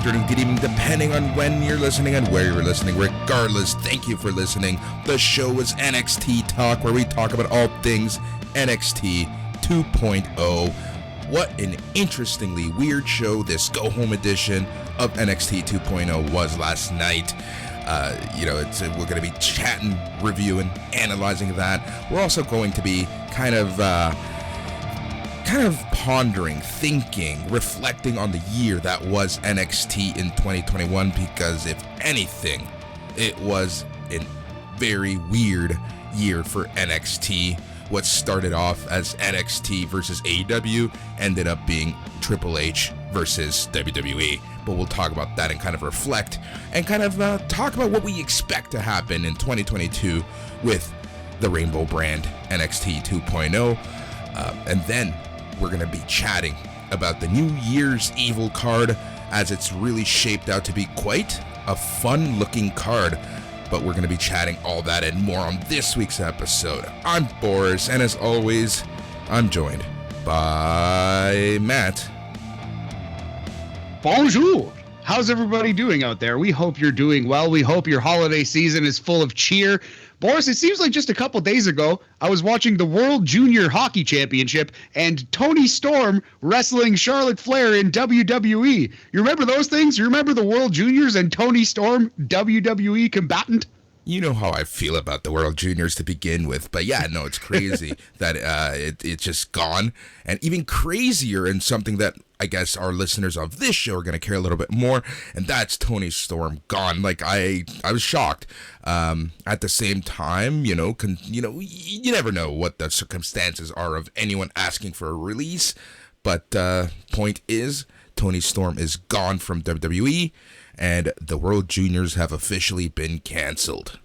afternoon, good evening, depending on when you're listening and where you're listening. Regardless, thank you for listening. The show is NXT Talk, where we talk about all things NXT 2.0. What an interestingly weird show this go-home edition of NXT 2.0 was last night. We're going to be chatting, reviewing, analyzing that. We're also going to be kind of pondering, thinking, reflecting on the year that was NXT in 2021, because if anything, it was a very weird year for NXT. What started off as NXT versus AEW ended up being Triple H versus WWE. But we'll talk about that and kind of reflect and kind of talk about what we expect to happen in 2022 with the Rainbow brand NXT 2.0. And then we're going to be chatting about the New Year's Evil card, as it's really shaped out to be quite a fun-looking card. But we're going to be chatting all that and more on this week's episode. I'm Boris, and as always, I'm joined by Matt. Bonjour! How's everybody doing out there? We hope you're doing well. We hope your holiday season is full of cheer. Boris, it seems like just a couple days ago, I was watching the World Junior Hockey Championship and Toni Storm wrestling Charlotte Flair in WWE. You remember those things? You remember the World Juniors and Toni Storm, WWE combatant? You know how I feel about the World Juniors to begin with, but yeah, no, it's crazy that it's just gone. And even crazier, and something that I guess our listeners of this show are going to care a little bit more, and that's Toni Storm gone. Like, I was shocked. At the same time, you never know what the circumstances are of anyone asking for a release, but point is, Toni Storm is gone from WWE, and the World Juniors have officially been canceled.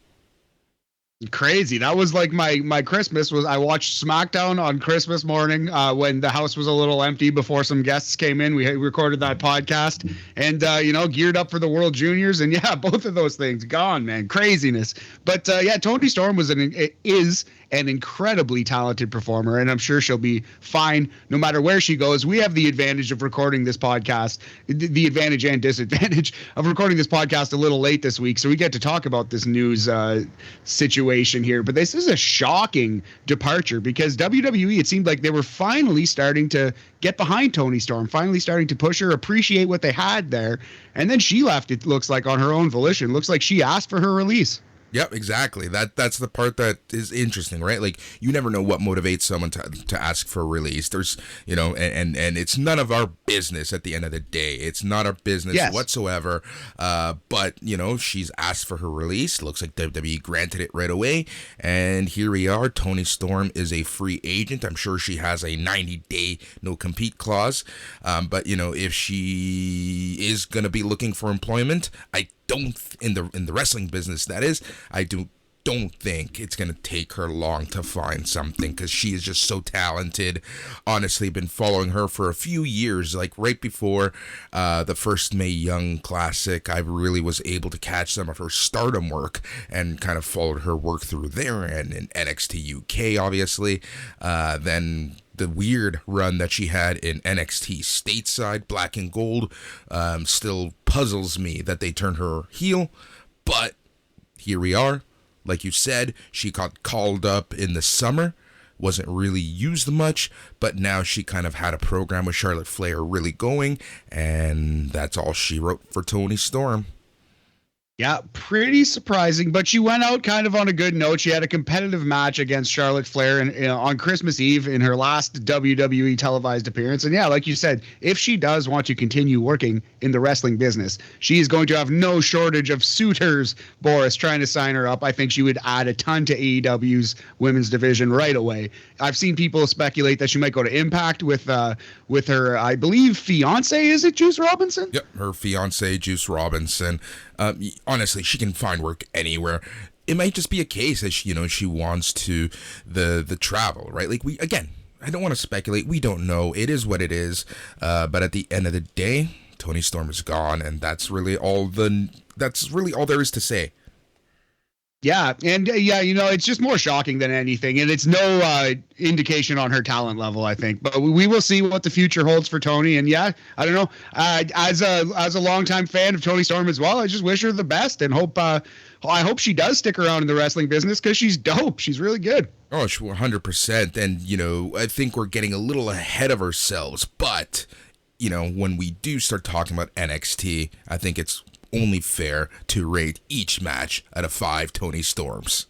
Crazy. That was like my Christmas. Was I watched SmackDown on Christmas morning when the house was a little empty before some guests came in. We recorded that podcast and geared up for the World Juniors, and yeah, both of those things gone, man. Craziness. But Toni Storm is an incredibly talented performer, and I'm sure she'll be fine no matter where she goes. We have the advantage of recording this podcast, the advantage and disadvantage of recording this podcast a little late this week, so we get to talk about this news situation here. But this is a shocking departure, because WWE, it seemed like they were finally starting to get behind Toni Storm, finally starting to push her, appreciate what they had there, and then she left, it looks like, on her own volition. Looks like she asked for her release. Yep, exactly. That's the part that is interesting, right? Like, you never know what motivates someone to ask for a release. There's, and it's none of our business at the end of the day. It's not our business whatsoever. But, she's asked for her release. Looks like WWE granted it right away. And here we are. Toni Storm is a free agent. I'm sure she has a 90-day no-compete clause. But, if she is going to be looking for employment, in the wrestling business, that is, I don't think it's going to take her long to find something, because she is just so talented. Honestly, been following her for a few years, like right before the first Mae Young Classic. I really was able to catch some of her Stardom work and kind of followed her work through there, and in NXT UK, obviously. Then the weird run that she had in NXT stateside, Black and Gold, still puzzles me that they turned her heel. But here we are. Like you said, she got called up in the summer, wasn't really used much, but now she kind of had a program with Charlotte Flair really going, and that's all she wrote for Toni Storm. Yeah, pretty surprising, but she went out kind of on a good note. She had a competitive match against Charlotte Flair on Christmas Eve in her last WWE televised appearance. And yeah, like you said, if she does want to continue working in the wrestling business, she is going to have no shortage of suitors, Boris, trying to sign her up. I think she would add a ton to AEW's women's division right away. I've seen people speculate that she might go to Impact with her, I believe, fiance. Is it Juice Robinson? Yep, her fiance, Juice Robinson. Honestly, she can find work anywhere. It might just be a case that she wants to the travel, right? Like, I don't want to speculate. We don't know. It is what it is. But at the end of the day, Toni Storm is gone, and that's really all there is to say. Yeah, and yeah, it's just more shocking than anything, and it's no indication on her talent level, I think. But we will see what the future holds for Tony. And yeah, I don't know. As a longtime fan of Tony Storm as well, I just wish her the best and hope. I hope she does stick around in the wrestling business because she's dope. She's really good. Oh, 100%. And I think we're getting a little ahead of ourselves. But when we do start talking about NXT, I think it's only fair to rate each match out of 5 Tony Storms.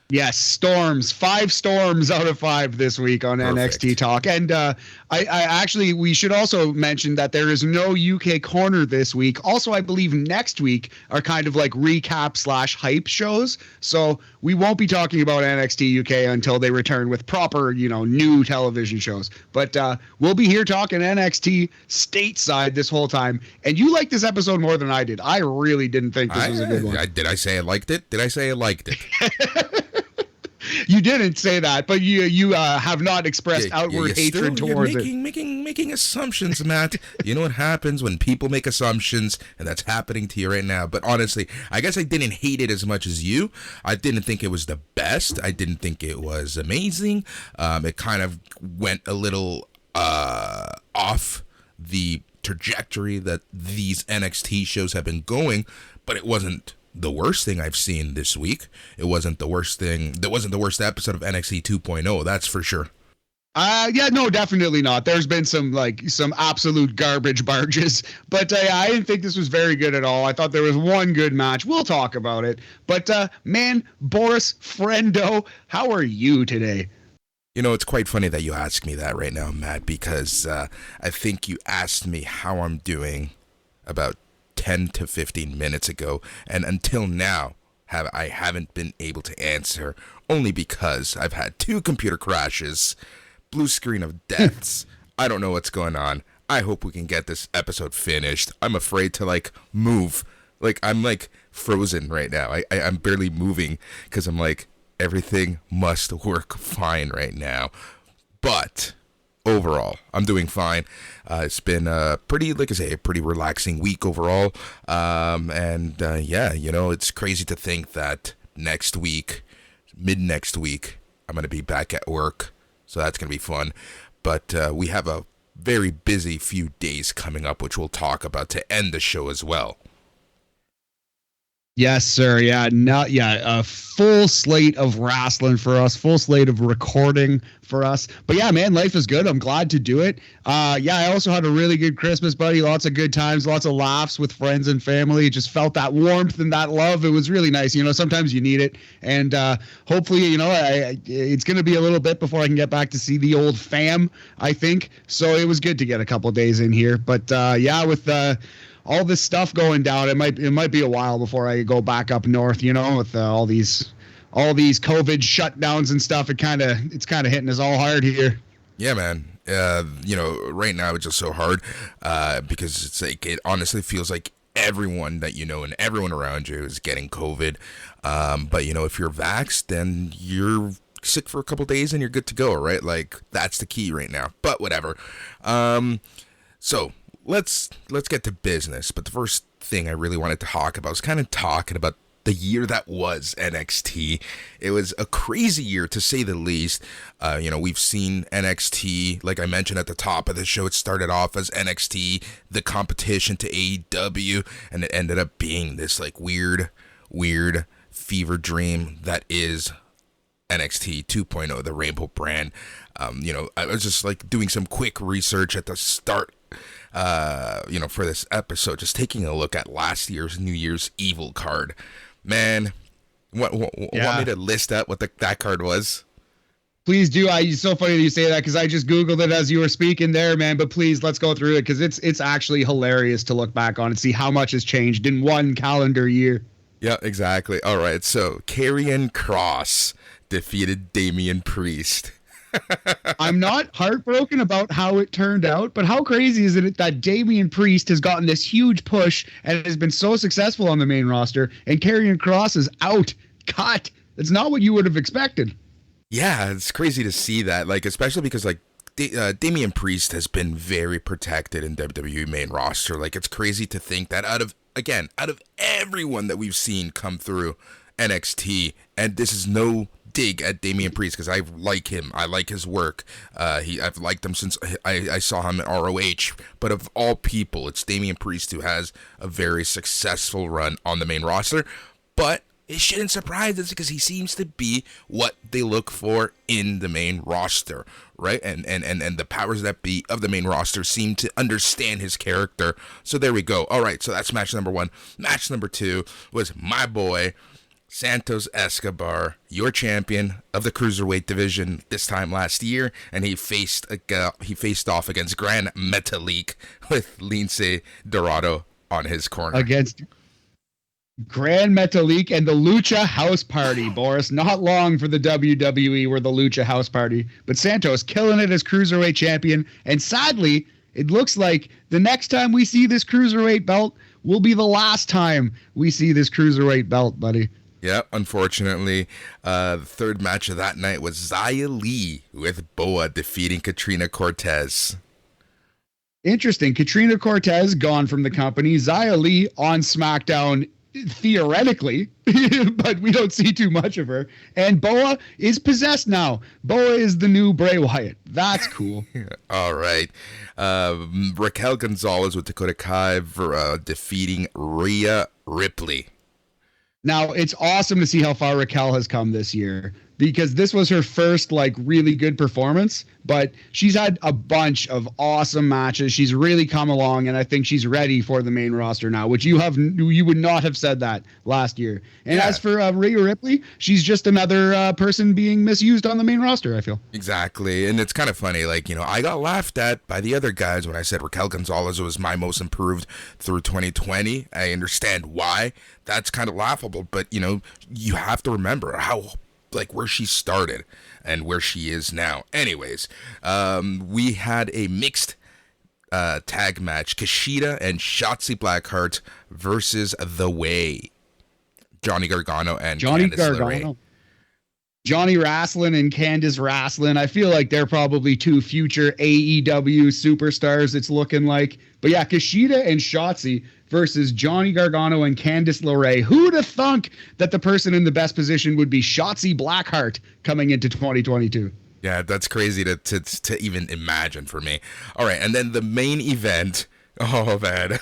Yes, storms. 5 storms out of 5 this week on Perfect. NXT Talk. And I actually, we should also mention that there is no UK corner this week. Also, I believe next week are kind of like recap / hype shows. So we won't be talking about NXT UK until they return with proper, new television shows. But we'll be here talking NXT stateside this whole time. And you liked this episode more than I did. I really didn't think this was a good one. Did I say I liked it? Did I say I liked it? You didn't say that, but you have not expressed outward hatred towards it. Making assumptions, Matt. You know what happens when people make assumptions, and that's happening to you right now. But honestly, I guess I didn't hate it as much as you. I didn't think it was the best. I didn't think it was amazing. It kind of went a little off the trajectory that these NXT shows have been going, but it wasn't the worst thing I've seen this week. It wasn't the worst thing. That wasn't the worst episode of NXT 2.0. That's for sure. Yeah, no, definitely not. There's been some absolute garbage barges, but I didn't think this was very good at all. I thought there was one good match. We'll talk about it. But man, Boris, friendo, how are you today? It's quite funny that you ask me that right now, Matt, because I think you asked me how I'm doing about 10 to 15 minutes ago, and until now I haven't been able to answer, only because I've had 2 computer crashes, blue screen of deaths. I don't know what's going on. I hope we can get this episode finished. I'm afraid to move. I'm frozen right now. I'm barely moving because I'm everything must work fine right now. But overall, I'm doing fine. It's been a pretty relaxing week overall. It's crazy to think that mid next week, I'm going to be back at work. So that's going to be fun. But we have a very busy few days coming up, which we'll talk about to end the show as well. Yes, sir. Yeah, a full slate of wrestling for us, full slate of recording for us. But yeah, man, life is good. I'm glad to do it. I also had a really good Christmas, buddy. Lots of good times, lots of laughs with friends and family. Just felt that warmth and that love. It was really nice. Sometimes you need it. And hopefully, it's going to be a little bit before I can get back to see the old fam, I think. So it was good to get a couple days in here. But with all this stuff going down, it might be a while before I go back up north, with all these COVID shutdowns and stuff. It's kind of hitting us all hard here. Yeah, man. Right now it's just so hard because it's it honestly feels like everyone that and everyone around you is getting COVID. But if you're vaxxed, then you're sick for a couple days and you're good to go, right? That's the key right now. But whatever. So let's get to business. But the first thing I really wanted to talk about was kind of talking about the year that was NXT. It was a crazy year, to say the least. We've seen NXT, like I mentioned at the top of the show, it started off as NXT, the competition to AEW, and it ended up being this weird fever dream that is NXT 2.0, the Rainbow brand. I was just doing some quick research at the start, for this episode, just taking a look at last year's New Year's Evil card. Man, want me to list out what that card was? Please do. It's so funny that you say that because I just Googled it as you were speaking there, man. But please, let's go through it because it's actually hilarious to look back on and see how much has changed in one calendar year. Yeah, exactly. All right, so Karrion Kross defeated Damian Priest. I'm not heartbroken about how it turned out, but how crazy is it that Damian Priest has gotten this huge push and has been so successful on the main roster, and Karrion Kross is out, cut. It's not what you would have expected. Yeah, it's crazy to see that, especially because Damian Priest has been very protected in WWE main roster. It's crazy to think that out of everyone that we've seen come through NXT, and this is no dig at Damian Priest because I like him. I like his work. I've liked him since I saw him at ROH. But of all people, it's Damian Priest who has a very successful run on the main roster. But it shouldn't surprise us because he seems to be what they look for in the main roster, right? And the powers that be of the main roster seem to understand his character. So there we go. All right, so that's match number 1. Match number 2 was my boy Santos Escobar, your champion of the Cruiserweight division this time last year, and he faced off against Gran Metalik with Lince Dorado on his corner. Against Gran Metalik and the Lucha House Party, Boris. Not long for the WWE were the Lucha House Party, but Santos killing it as Cruiserweight champion, and sadly, it looks like the next time we see this Cruiserweight belt will be the last time we see this Cruiserweight belt, buddy. Yeah, unfortunately, the third match of that night was Xia Li with Boa defeating Katrina Cortez. Interesting. Katrina Cortez gone from the company. Xia Li on SmackDown, theoretically, but we don't see too much of her. And Boa is possessed now. Boa is the new Bray Wyatt. That's cool. All right. Raquel Gonzalez with Dakota Kai defeating Rhea Ripley. Now, it's awesome to see how far Raquel has come this year because this was her first, really good performance, but she's had a bunch of awesome matches. She's really come along, and I think she's ready for the main roster now, which you would not have said that last year. And as for Rhea Ripley, she's just another person being misused on the main roster, I feel. Exactly, and it's kind of funny, I got laughed at by the other guys when I said Raquel Gonzalez was my most improved through 2020. I understand why. That's kind of laughable, but, you have to remember how where she started and where she is now. Anyways, we had a mixed tag match, Kushida and Shotzi Blackheart versus The Way, Johnny Gargano and Candice LeRae. Johnny Wrestling and Candice Wrestling. I feel like they're probably two future AEW superstars, it's looking like. But yeah, Kushida and Shotzi versus Johnny Gargano and Candice LeRae. Who'd have thunk that the person in the best position would be Shotzi Blackheart coming into 2022? Yeah, that's crazy to even imagine for me. All right, and then the main event. Oh, man.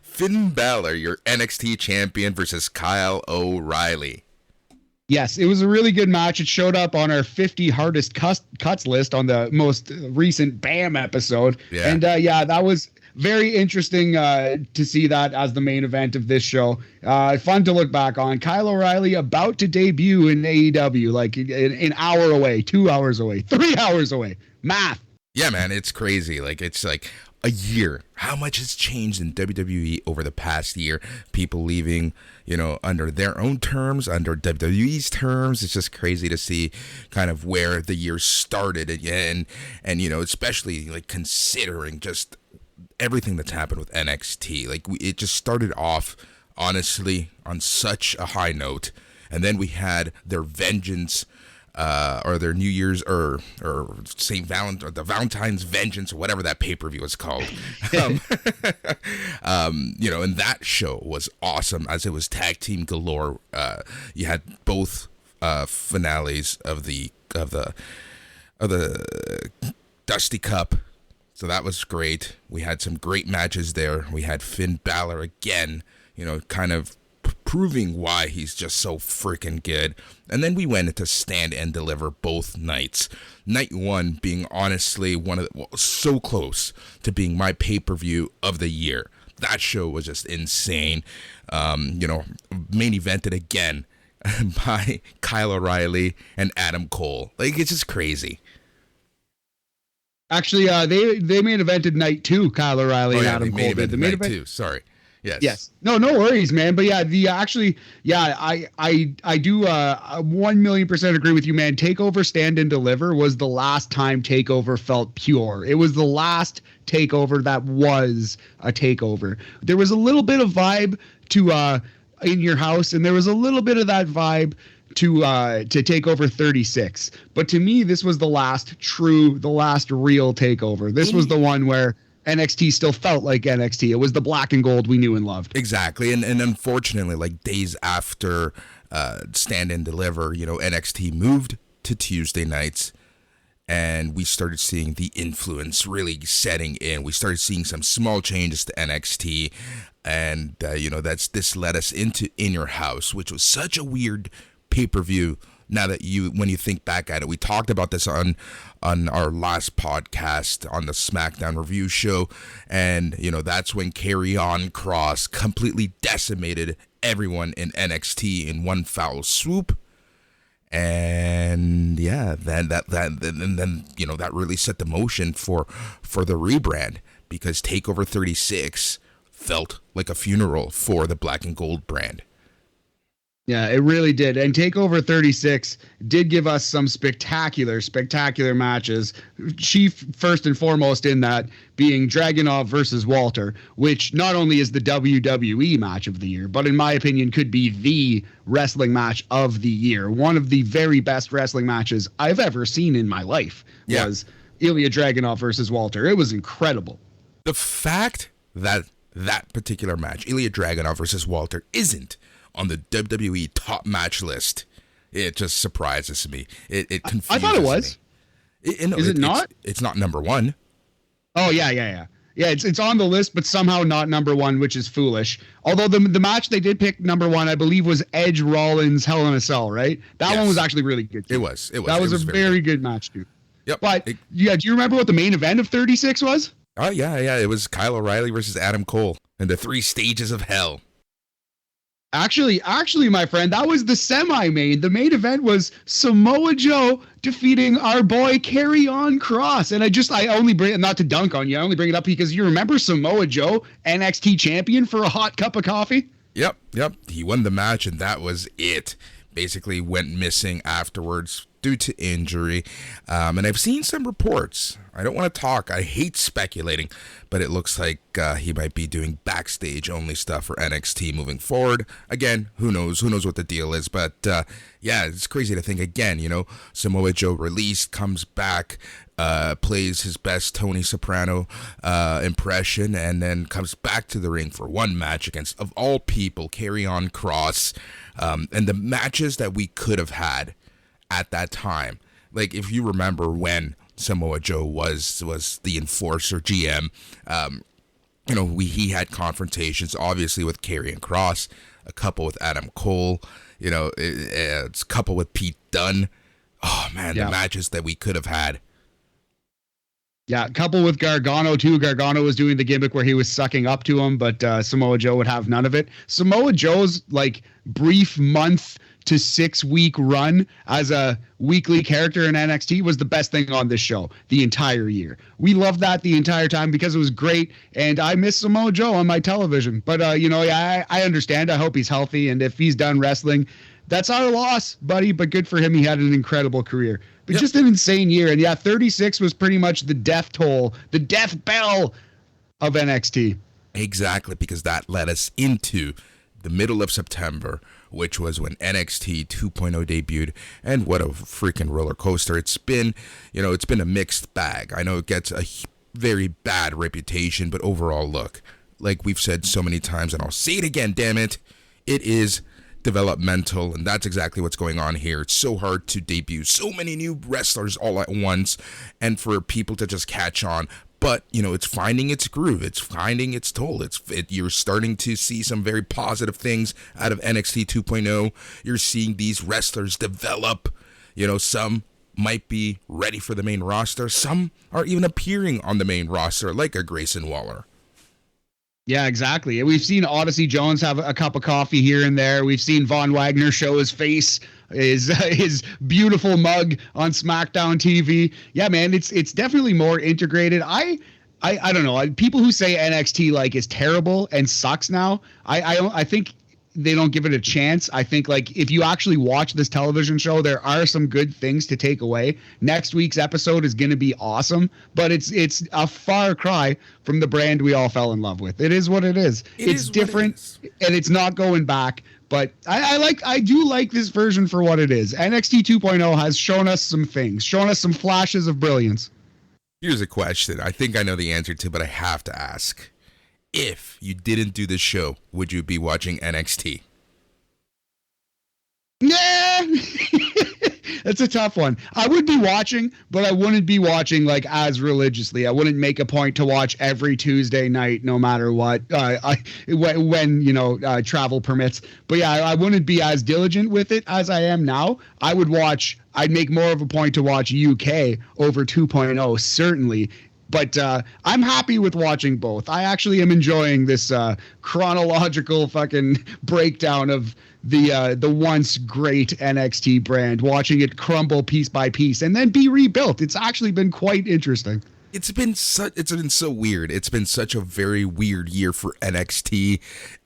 Finn Balor, your NXT champion, versus Kyle O'Reilly. Yes, it was a really good match. It showed up on our 50 hardest cuts list on the most recent BAM episode. Yeah. And that was very interesting to see that as the main event of this show. Fun to look back on. Kyle O'Reilly about to debut in AEW, an hour away, 2 hours away, 3 hours away. Math. Yeah, man, it's crazy. It's a year. How much has changed in WWE over the past year? People leaving, under their own terms, under WWE's terms. It's just crazy to see kind of where the year started again. And especially considering just everything that's happened with NXT. It just started off, honestly, on such a high note. And then we had their Vengeance, or their New Year's, or St. Valentine, the Valentine's Vengeance, or whatever that pay-per-view is called. And that show was awesome as it was tag team galore. You had both finales of the Dusty Cup. So that was great. We had some great matches there. We had Finn Balor again, kind of proving why he's just so freaking good. And then we went into Stand and Deliver both nights. Night 1 being honestly so close to being my pay-per-view of the year. That show was just insane. Main evented again by Kyle O'Reilly and Adam Cole. It's just crazy. Actually, they main evented night 2, Kyle O'Reilly and Adam Cole. The main event too. Sorry. Yes. No worries, man. But yeah, I do 1,000,000% agree with you, man. TakeOver Stand and Deliver was the last time TakeOver felt pure. It was the last TakeOver that was a TakeOver. There was a little bit of vibe to In Your House, and there was a little bit of that vibe to TakeOver 36. But to me, this was the last real TakeOver. This was the one where NXT still felt like NXT. It was the black and gold we knew and loved. Exactly. And unfortunately, days after Stand and Deliver, NXT moved to Tuesday nights, and we started seeing the influence really setting in. We started seeing some small changes to NXT, and this led us into In Your House, which was such a weird pay-per-view. Now that when you think back at it, we talked about this on our last podcast on the SmackDown review show, and that's when Karrion Kross completely decimated everyone in NXT in one foul swoop. And yeah, then that really set the motion for the rebrand, because TakeOver 36 felt like a funeral for the Black and Gold brand. Yeah, it really did. And TakeOver 36 did give us some spectacular matches. Chief, first and foremost in that, being Dragunov versus Walter, which not only is the WWE match of the year, but in my opinion could be the wrestling match of the year. One of the very best wrestling matches I've ever seen in my life was Ilya Dragunov versus Walter. It was incredible. The fact that particular match, Ilya Dragunov versus Walter, isn't on the WWE top match list, it just surprises me. It confuses me. I thought it was. Is it not? It's not number one. Oh, yeah. Yeah, it's on the list, but somehow not number one, which is foolish. Although the match they did pick number one, I believe, was Edge Rollins Hell in a Cell, right? That one was actually really good, too. It was. That was a very good match, too. Yep. But, do you remember what the main event of 36 was? Oh, yeah. It was Kyle O'Reilly versus Adam Cole and the 3 stages of hell. Actually, my friend, that was the semi-main. The main event was Samoa Joe defeating our boy Karrion Kross. And I only bring it, not to dunk on you, I only bring it up because you remember Samoa Joe, NXT champion, for a hot cup of coffee? Yep. He won the match, and that was it. Basically went missing afterwards due to injury. And I've seen some reports. I don't want to talk. I hate speculating, but it looks like he might be doing backstage only stuff for NXT moving forward. Again, who knows? Who knows what the deal is? But yeah, it's crazy to think again, Samoa Joe released, comes back, plays his best Tony Soprano impression, and then comes back to the ring for one match against, of all people, Karrion Kross. And the matches that we could have had at that time, like if you remember when Samoa Joe was the enforcer GM, he had confrontations obviously with Karrion Kross, a couple with Adam Cole, it's a couple with Pete Dunne. Oh man, the matches that we could have had. Yeah, a couple with Gargano, too. Gargano was doing the gimmick where he was sucking up to him, but Samoa Joe would have none of it. Samoa Joe's, brief month to 6 week run as a weekly character in NXT was the best thing on this show the entire year. We loved that the entire time because it was great, and I miss Samoa Joe on my television. But, I understand. I hope he's healthy, and if he's done wrestling, that's our loss, buddy, but good for him. He had an incredible career. But just an insane year. And 36 was pretty much the death toll, the death bell of NXT. Exactly, because that led us into the middle of September, which was when NXT 2.0 debuted. And what a freaking roller coaster. It's been, it's been a mixed bag. I know it gets a very bad reputation, but overall, look, like we've said so many times, and I'll say it again, damn it, it is developmental, and that's exactly what's going on here. It's so hard to debut so many new wrestlers all at once and for people to just catch on, but it's finding its groove, it's finding its toll. You're starting to see some very positive things out of NXT 2.0. You're seeing these wrestlers develop. Some might be ready for the main roster, some are even appearing on the main roster, like a Grayson Waller. Yeah, exactly. We've seen Odyssey Jones have a cup of coffee here and there. We've seen Von Wagner show his face, his beautiful mug on SmackDown TV. Yeah, man, it's definitely more integrated. I don't know. People who say NXT is terrible and sucks now, I think they don't give it a chance. I think if you actually watch this television show, there are some good things to take away. Next week's episode is going to be awesome, but it's a far cry from the brand we all fell in love with. It is what it is. It's different, and it's not going back. But I do like this version for what it is. NXT 2.0 has shown us some things, shown us some flashes of brilliance. Here's a question I think I know the answer to, but I have to ask. If you didn't do this show, would you be watching NXT? Yeah, that's a tough one. I would be watching, but I wouldn't be watching like as religiously. I wouldn't make a point to watch every Tuesday night, no matter what. When travel permits. But yeah, I wouldn't be as diligent with it as I am now. I would watch. I'd make more of a point to watch UK over 2.0, certainly. But I'm happy with watching both. I actually am enjoying this chronological fucking breakdown of the once great NXT brand, watching it crumble piece by piece and then be rebuilt. It's actually been quite interesting. It's been so weird. It's been such a very weird year for NXT.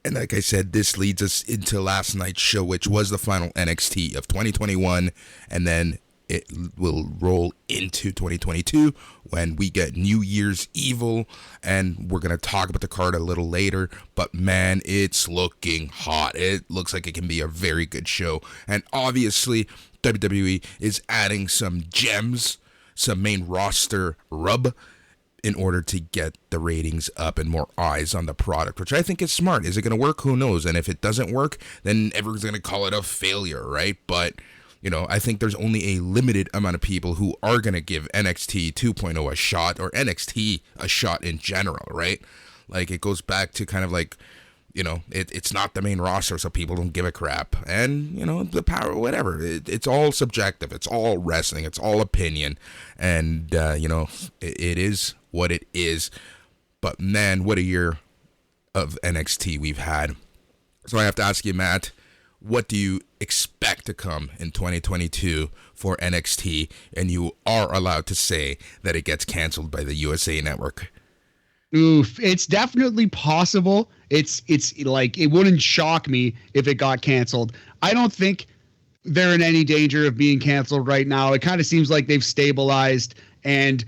And like I said, this leads us into last night's show, which was the final NXT of 2021. And then it will roll into 2022 when we get New Year's Evil, and we're going to talk about the card a little later, but man, it's looking hot. It looks like it can be a very good show, and obviously WWE is adding some gems, some main roster rub in order to get the ratings up and more eyes on the product, which I think is smart. Is it going to work? Who knows? And if it doesn't work, then everyone's going to call it a failure, right? But I think there's only a limited amount of people who are going to give NXT 2.0 a shot, or NXT a shot in general, right? Like, it goes back to kind of like, it's not the main roster, so people don't give a crap. And, the power, whatever. It's all subjective. It's all wrestling. It's all opinion. And, it is what it is. But, man, what a year of NXT we've had. So I have to ask you, Matt, what do you expect to come in 2022 for NXT? And you are allowed to say that it gets canceled by the USA Network. Oof, it's definitely possible. It's like, it wouldn't shock me if it got canceled. I don't think they're in any danger of being canceled right now. It kind of seems like they've stabilized, and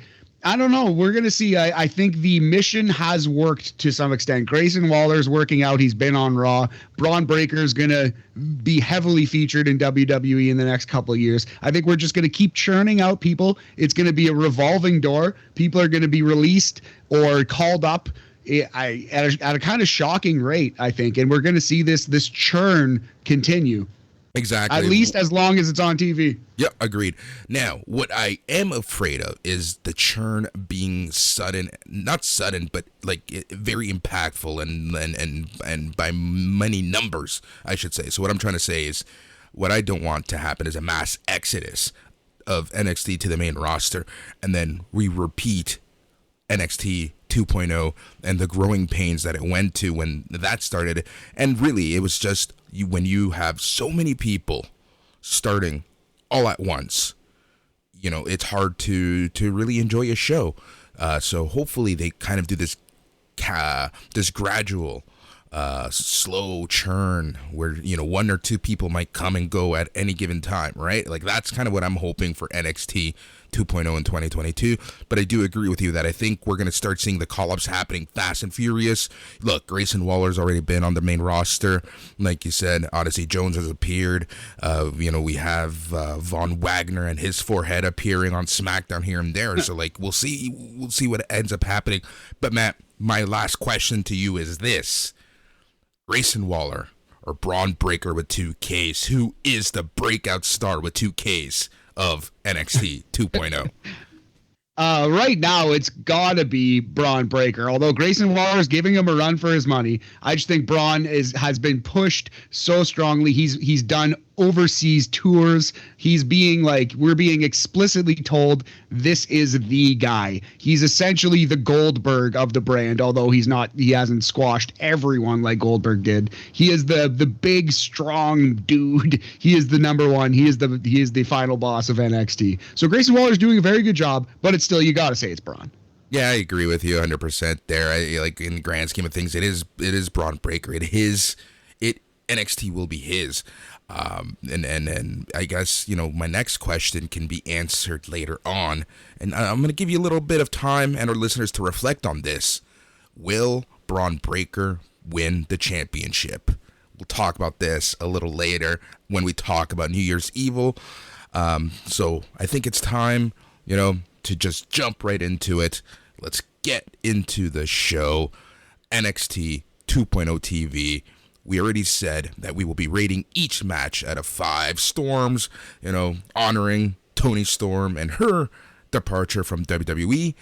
I don't know. We're going to see. I think the mission has worked to some extent. Grayson Waller's working out. He's been on Raw. Braun Breaker's going to be heavily featured in WWE in the next couple of years. I think we're just going to keep churning out people. It's going to be a revolving door. People are going to be released or called up at a kind of shocking rate, I think. And we're going to see this churn continue. Exactly. At least as long as it's on TV. Yep, agreed. Now, what I am afraid of is the churn being sudden, not sudden, but like very impactful and by many numbers, I should say. So what I'm trying to say is, what I don't want to happen is a mass exodus of NXT to the main roster, and then we repeat NXT 2.0 and the growing pains that it went to when that started. And really, it was just when you have so many people starting all at once, it's hard to really enjoy a show. So hopefully they kind of do this gradual, slow churn where, one or two people might come and go at any given time, right? Like, that's kind of what I'm hoping for NXT 2.0 in 2022. But I do agree with you that I think we're going to start seeing the call-ups happening fast and furious. Look, Grayson Waller's already been on the main roster. Like you said, Odyssey Jones has appeared. We have Von Wagner and his forehead appearing on SmackDown here and there. So, like, we'll see what ends up happening. But, Matt, my last question to you is this. Grayson Waller or Braun Breaker with 2 Ks? Who is the breakout star with 2 Ks of NXT 2.0? Right now, it's got to be Braun Breaker. Although Grayson Waller is giving him a run for his money, I just think Braun has been pushed so strongly. He's done overseas tours. We're being explicitly told this is the guy. He's essentially the Goldberg of the brand, although he hasn't squashed everyone like Goldberg did. He is the big, strong dude. He is the number one. He is the final boss of NXT. So Grayson Waller's doing a very good job, but it's still, you got to say it's Braun. Yeah, I agree with you 100% there. In the grand scheme of things, it is Braun Breaker. NXT will be his. And I guess, my next question can be answered later on. And I'm going to give you a little bit of time and our listeners to reflect on this. Will Braun Breaker win the championship? We'll talk about this a little later when we talk about New Year's Evil. So I think it's time, to just jump right into it. Let's get into the show. NXT 2.0 TV. we already said that we will be rating each match out of 5 Storms, honoring Toni Storm and her departure from WWE.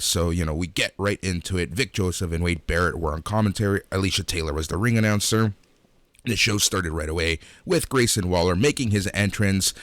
So, we get right into it. Vic Joseph and Wade Barrett were on commentary. Alicia Taylor was the ring announcer. The show started right away with Grayson Waller making his entrance.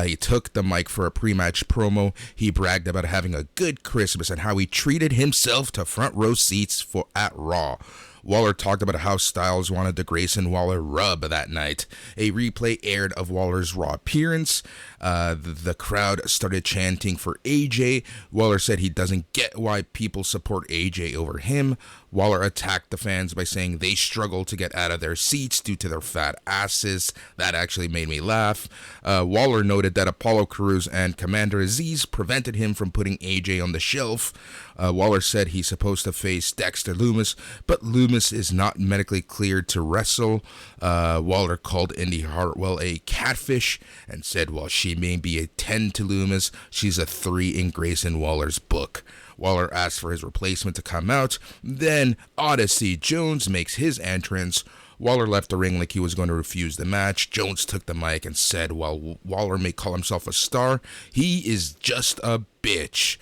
He took the mic for a pre-match promo. He bragged about having a good Christmas and how he treated himself to front row seats at Raw. Waller talked about how Styles wanted the Grayson Waller rub that night. A replay aired of Waller's Raw appearance. The crowd started chanting for AJ. Waller said he doesn't get why people support AJ over him. Waller attacked the fans by saying they struggle to get out of their seats due to their fat asses. That actually made me laugh. Waller noted that Apollo Crews and Commander Aziz prevented him from putting AJ on the shelf. Waller said he's supposed to face Dexter Lumis, but Lumis is not medically cleared to wrestle. Waller called Indy Hartwell a catfish and said while she may be a 10 to Lumis, she's a 3 in Grayson Waller's book. Waller asked for his replacement to come out. Then Odyssey Jones makes his entrance. Waller left the ring like he was going to refuse the match. Jones took the mic and said while Waller may call himself a star, he is just a bitch.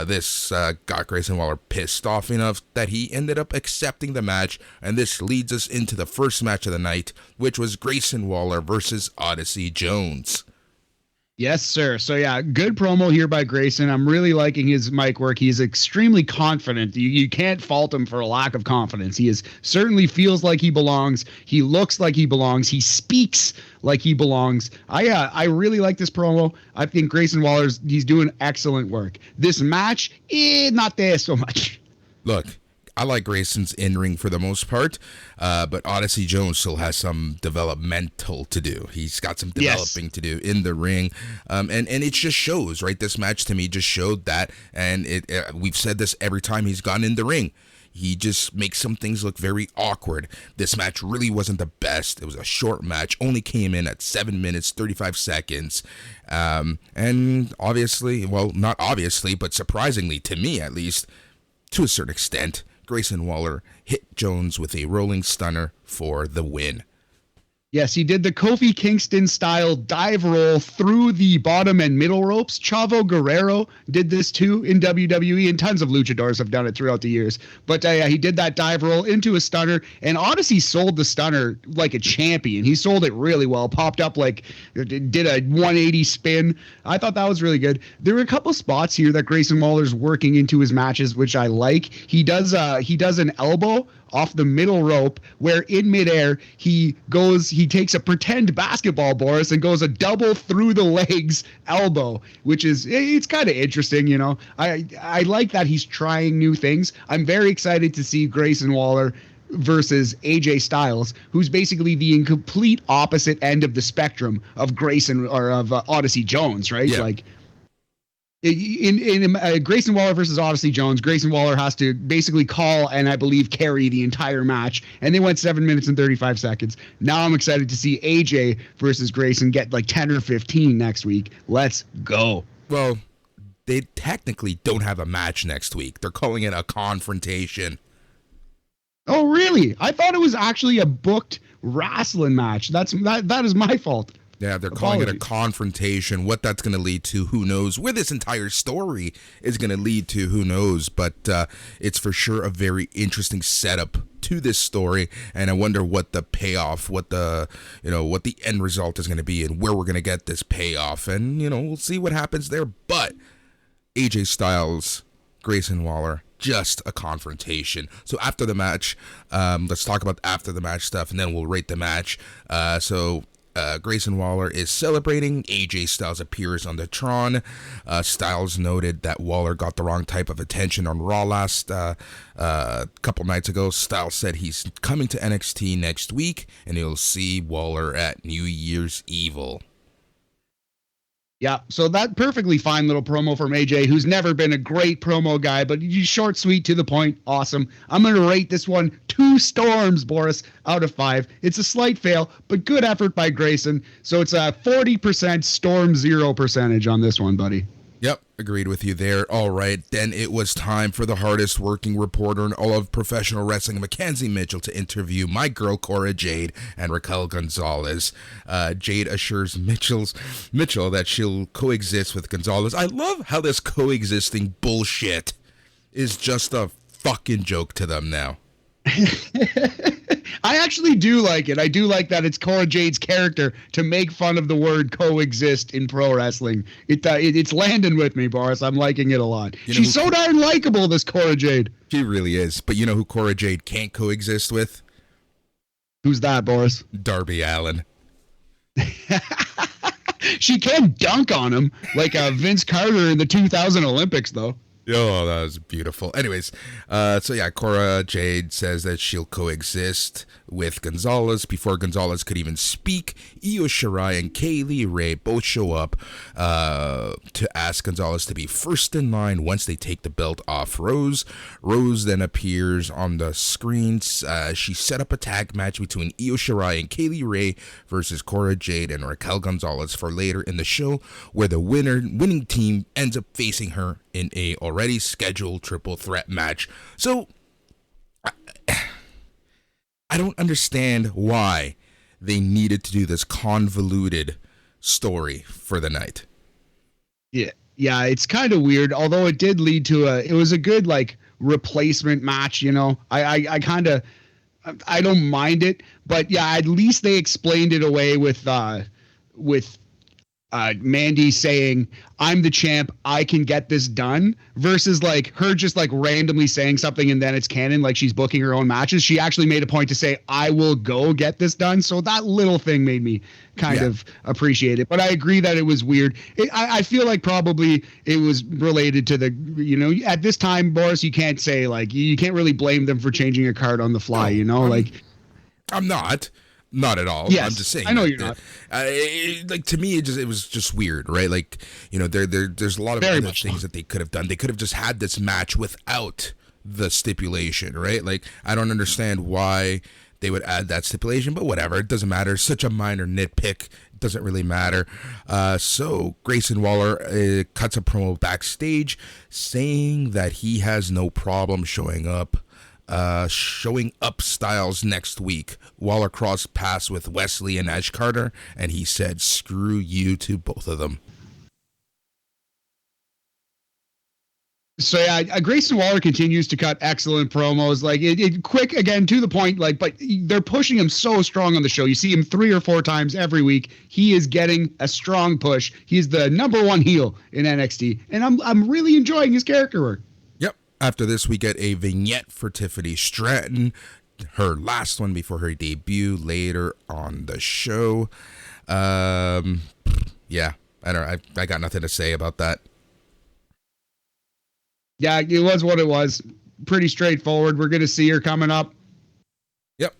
This got Grayson Waller pissed off enough that he ended up accepting the match, and this leads us into the first match of the night, which was Grayson Waller versus Odyssey Jones. Yes, sir. So, yeah, good promo here by Grayson. I'm really liking his mic work. He's extremely confident. You can't fault him for a lack of confidence. He certainly feels like he belongs. He looks like he belongs. He speaks like he belongs. I really like this promo. I think Grayson he's doing excellent work. This match, not there so much. Look, I like Grayson's in-ring for the most part, but Odyssey Jones still has some developmental to do. He's got some developing to do in the ring, and it just shows, right? This match to me just showed that, and we've said this every time he's gotten in the ring. He just makes some things look very awkward. This match really wasn't the best. It was a short match, only came in at 7 minutes, 35 seconds. And obviously, well, not obviously, but surprisingly to me at least, to a certain extent, Grayson Waller hit Jones with a rolling stunner for the win. Yes, he did the Kofi Kingston-style dive roll through the bottom and middle ropes. Chavo Guerrero did this too in WWE, and tons of luchadors have done it throughout the years. But he did that dive roll into a stunner, and Odyssey sold the stunner like a champion. He sold it really well, popped up did a 180 spin. I thought that was really good. There were a couple spots here that Grayson Waller's working into his matches, which I like. He does an elbow off the middle rope where in midair he takes a pretend basketball, Boris, and goes a double through the legs elbow, which it's kind of interesting. I like that he's trying new things. I'm very excited to see Grayson Waller versus AJ Styles, who's basically the complete opposite end of the spectrum of Grayson or of Odyssey Jones, right? Yeah. In Grayson Waller versus Odyssey Jones, Grayson Waller has to basically call and I believe carry the entire match, and they went 7 minutes and 35 seconds. Now I'm excited to see AJ versus Grayson get 10 or 15 next week. Let's go. Well, they technically don't have a match next week. They're calling it a confrontation. Oh, really? I thought it was actually a booked wrestling match. That is my fault. Yeah, they're calling it a confrontation. What that's going to lead to, who knows? Where this entire story is going to lead to, who knows? But it's for sure a very interesting setup to this story, and I wonder what the payoff, what the end result is going to be, and where we're going to get this payoff. And we'll see what happens there. But AJ Styles, Grayson Waller, just a confrontation. So after the match, let's talk about after the match stuff, and then we'll rate the match. Grayson Waller is celebrating. AJ Styles appears on the Tron. Styles noted that Waller got the wrong type of attention on Raw last couple nights ago. Styles said he's coming to NXT next week, and he'll see Waller at New Year's Evil. Yeah, so that perfectly fine little promo from AJ, who's never been a great promo guy, but he's short, sweet, to the point. Awesome. I'm going to rate this one 2 storms, Boris, out of 5. It's a slight fail, but good effort by Grayson. So it's a 40% storm 0 percentage on this one, buddy. Yep, agreed with you there. All right, then it was time for the hardest working reporter in all of professional wrestling, Mackenzie Mitchell, to interview my girl Cora Jade and Raquel Gonzalez. Jade assures Mitchell that she'll coexist with Gonzalez. I love how this coexisting bullshit is just a fucking joke to them now. I actually do like it. I do like that it's Cora Jade's character to make fun of the word coexist in pro wrestling. It's landing with me, Boris. I'm liking it a lot. She's so darn likable, this Cora Jade. She really is. But you know who Cora Jade can't coexist with? Who's that, Boris? Darby Allin. She can dunk on him like Vince Carter in the 2000 Olympics, though. Oh, that was beautiful. Anyways, Cora Jade says that she'll coexist with Gonzalez. Before Gonzalez could even speak, Io Shirai and Kaylee Ray both show up to ask Gonzalez to be first in line once they take the belt off Rose. Rose then appears on the screen. She set up a tag match between Io Shirai and Kaylee Ray versus Cora Jade and Raquel Gonzalez for later in the show, where the winning team ends up facing her in a already scheduled triple threat match. So I don't understand why they needed to do this convoluted story for the night. Yeah, it's kind of weird, although it did lead to it was a good like replacement match, you know. I don't mind it, but yeah, at least they explained it away with Mandy saying, "I'm the champ, I can get this done," versus like her just like randomly saying something and then it's canon, like she's booking her own matches. She actually made a point to say, "I will go get this done." So that little thing made me kind of appreciate it. But I agree that it was weird. I feel like probably it was related to the, you know, at this time, Boris, you can't say like, you can't really blame them for changing a card on the fly, you know, I'm not. Not at all. Yes, I'm just saying. I know you're not. Like to me, it was just weird, right? Like, you know, there's a lot of other things that they could have done. They could have just had this match without the stipulation, right? Like, I don't understand why they would add that stipulation, but whatever. It doesn't matter. It's such a minor nitpick. It doesn't really matter. So Grayson Waller cuts a promo backstage saying that he has no problem showing up Styles next week. Waller crossed paths with Wesley and Ash Carter, and he said, "Screw you" to both of them. So yeah, Grayson Waller continues to cut excellent promos, like it quick, again, to the point, like, but they're pushing him so strong on the show. You see him 3 or 4 times every week. He is getting a strong push. He's the #1 heel in NXT, and I'm really enjoying his character work. After this, we get a vignette for Tiffany Stratton, her last one before her debut later on the show. Yeah, I don't know. I got nothing to say about that. Yeah, it was what it was. Pretty straightforward. We're going to see her coming up. Yep.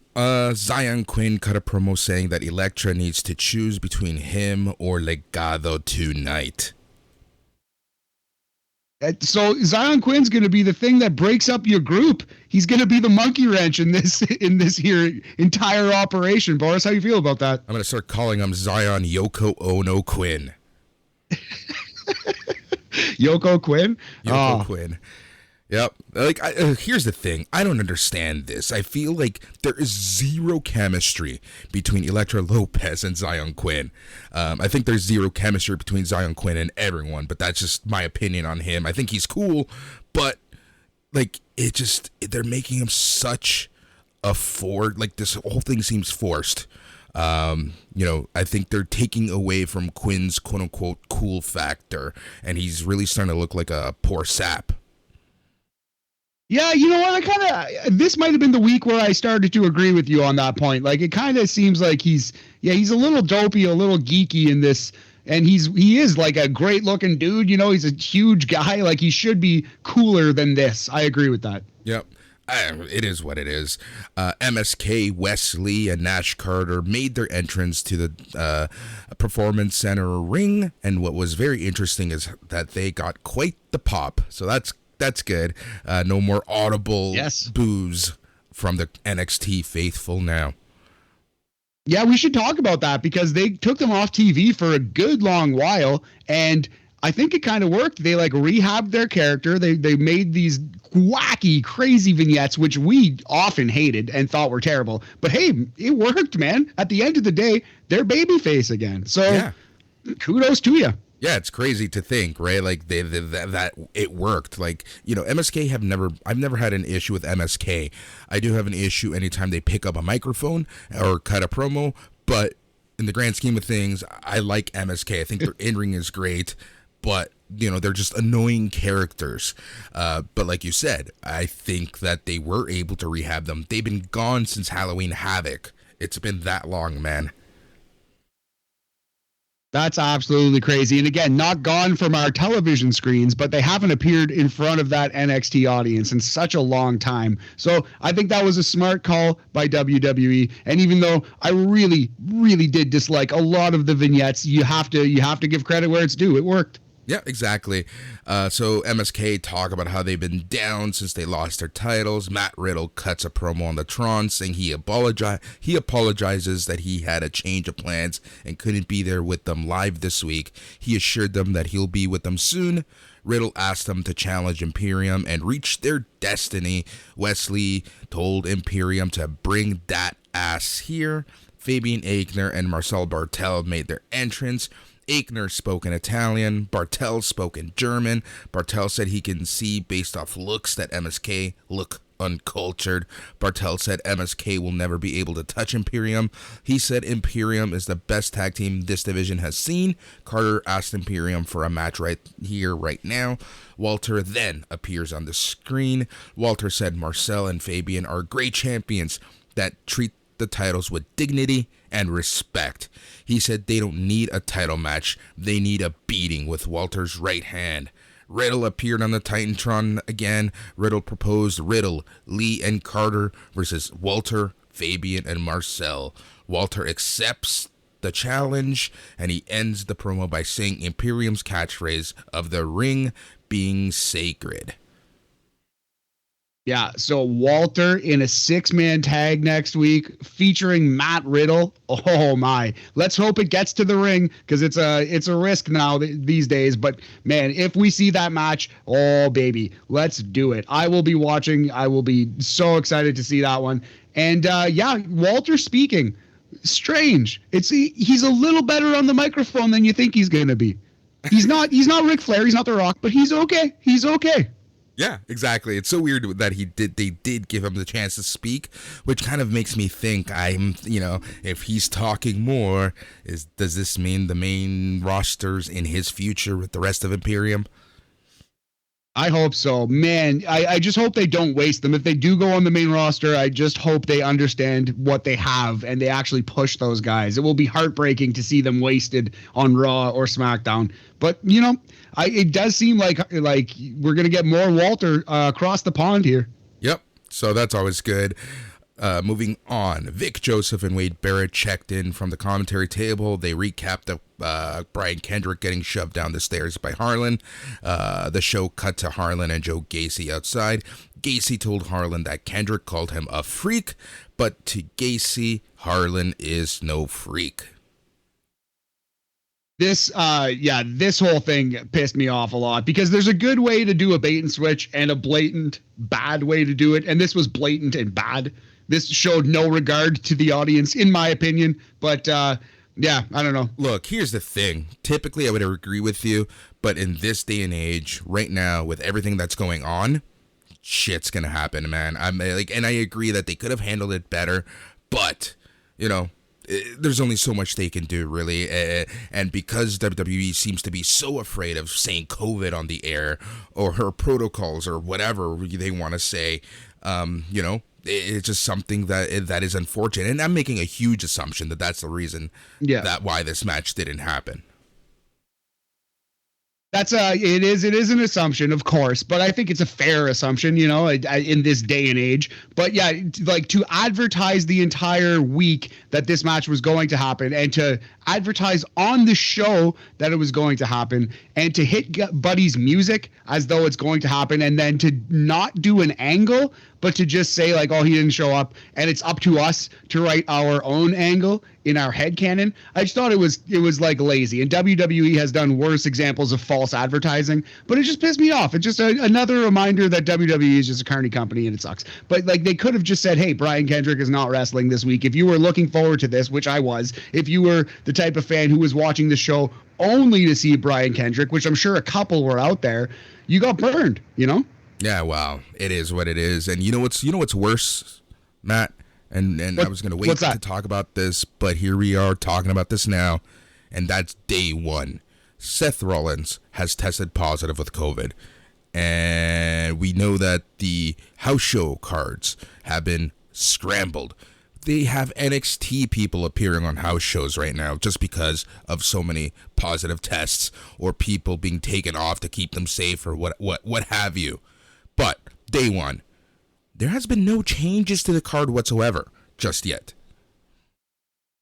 Zion Quinn cut a promo saying that Elektra needs to choose between him or Legado tonight. So Zion Quinn's going to be the thing that breaks up your group. He's going to be the monkey wrench in this here entire operation. Boris, how you feel about that? I'm going to start calling him Zion Yoko Ono Quinn. Yoko Quinn? Yoko Quinn. Yep. Like, here's the thing. I don't understand this. I feel like there is zero chemistry between Elektra Lopez and Zion Quinn. I think there's zero chemistry between Zion Quinn and everyone, but that's just my opinion on him. I think he's cool, but like, they're making him such a like, this whole thing seems forced. You know, I think they're taking away from Quinn's quote unquote cool factor, and he's really starting to look like a poor sap. Yeah, you know what? This might have been the week where I started to agree with you on that point. Like, it kind of seems like he's a little dopey, a little geeky in this, and he is like a great looking dude. You know, he's a huge guy. Like, he should be cooler than this. I agree with that. Yep. It is what it is. MSK, Wesley, and Nash Carter made their entrance to the Performance Center ring, and what was very interesting is that they got quite the pop. So that's good. No more audible boos from the NXT faithful now. Yeah, we should talk about that because they took them off TV for a good long while, and I think it kind of worked. They like rehabbed their character. They made these wacky, crazy vignettes, which we often hated and thought were terrible. But hey, it worked, man. At the end of the day, they're babyface again. So kudos to you. Yeah, it's crazy to think, right? Like that it worked. Like, you know, I've never had an issue with MSK. I do have an issue anytime they pick up a microphone or cut a promo, but in the grand scheme of things, I like MSK. I think their in-ring is great. But, you know, they're just annoying characters. But like you said, I think that they were able to rehab them. They've been gone since Halloween Havoc. It's been that long, man. That's absolutely crazy. And again, not gone from our television screens, but they haven't appeared in front of that NXT audience in such a long time. So I think that was a smart call by WWE. And even though I really, really did dislike a lot of the vignettes, you have to give credit where it's due. It worked. Yeah, exactly. So MSK talk about how they've been down since they lost their titles. Matt Riddle cuts a promo on the Tron saying he apologizes that he had a change of plans and couldn't be there with them live this week. He assured them that he'll be with them soon. Riddle asked them to challenge Imperium and reach their destiny. Wesley told Imperium to bring that ass here. Fabian Aichner and Marcel Bartel made their entrance. Aichner spoke in Italian, Bartel spoke in German. Bartel said he can see based off looks that MSK look uncultured. Bartel said MSK will never be able to touch Imperium. He said Imperium is the best tag team this division has seen. Carter asked Imperium for a match right here, right now. Walter then appears on the screen. Walter said Marcel and Fabian are great champions that treat the titles with dignity and respect. He said they don't need a title match, they need a beating with Walter's right hand. Riddle appeared on the Titantron again. Riddle proposed Riddle, Lee, and Carter versus Walter, Fabian, and Marcel. Walter accepts the challenge, and he ends the promo by saying Imperium's catchphrase of the ring being sacred. Yeah, so Walter in a 6-man tag next week featuring Matt Riddle. Oh my. Let's hope it gets to the ring because it's a risk now these days. But man, if we see that match, oh baby, let's do it. I will be watching. I will be so excited to see that one. And yeah, Walter speaking. Strange. He's a little better on the microphone than you think he's going to be. He's not Ric Flair, he's not The Rock, but he's okay. He's okay. Yeah, exactly. It's so weird that they did give him the chance to speak, which kind of makes me think if he's talking more, does this mean the main roster's in his future with the rest of Imperium? I hope so. Man, I just hope they don't waste them. If they do go on the main roster, I just hope they understand what they have and they actually push those guys. It will be heartbreaking to see them wasted on Raw or SmackDown. But, it does seem like we're going to get more Walter across the pond here. Yep. So that's always good. Moving on, Vic Joseph and Wade Barrett checked in from the commentary table. They recapped Brian Kendrick getting shoved down the stairs by Harlan. The show cut to Harlan and Joe Gacy outside. Gacy told Harlan that Kendrick called him a freak, but to Gacy, Harlan is no freak. This whole thing pissed me off a lot because there's a good way to do a bait and switch and a blatant bad way to do it. And this was blatant and bad. This showed no regard to the audience, in my opinion. But, I don't know. Look, here's the thing. Typically, I would agree with you. But in this day and age, right now, with everything that's going on, shit's going to happen, man. And I agree that they could have handled it better. But, there's only so much they can do, really. And because WWE seems to be so afraid of saying COVID on the air or her protocols or whatever they want to say, it's just something that is unfortunate. And I'm making a huge assumption that that's the reason that why this match didn't happen. That's it is an assumption, of course, but I think it's a fair assumption, in this day and age. But yeah, like to advertise the entire week that this match was going to happen and to advertise on the show that it was going to happen and to hit Buddy's music as though it's going to happen and then to not do an angle but to just say like, oh, he didn't show up, and it's up to us to write our own angle in our headcanon. I just thought it was like lazy. And WWE has done worse examples of false advertising, but it just pissed me off. It's just another reminder that WWE is just a carny company and it sucks. But like they could have just said, hey, Brian Kendrick is not wrestling this week. If you were looking forward to this, which I was, if you were the type of fan who was watching the show only to see Brian Kendrick, which I'm sure a couple were out there, you got burned, you know? Yeah, well, it is what it is. And you know what's worse, Matt? And I was going to wait to talk about this, but here we are talking about this now, and that's day one. Seth Rollins has tested positive with COVID, and we know that the house show cards have been scrambled. They have NXT people appearing on house shows right now just because of so many positive tests or people being taken off to keep them safe or what have you. But day one, there has been no changes to the card whatsoever just yet.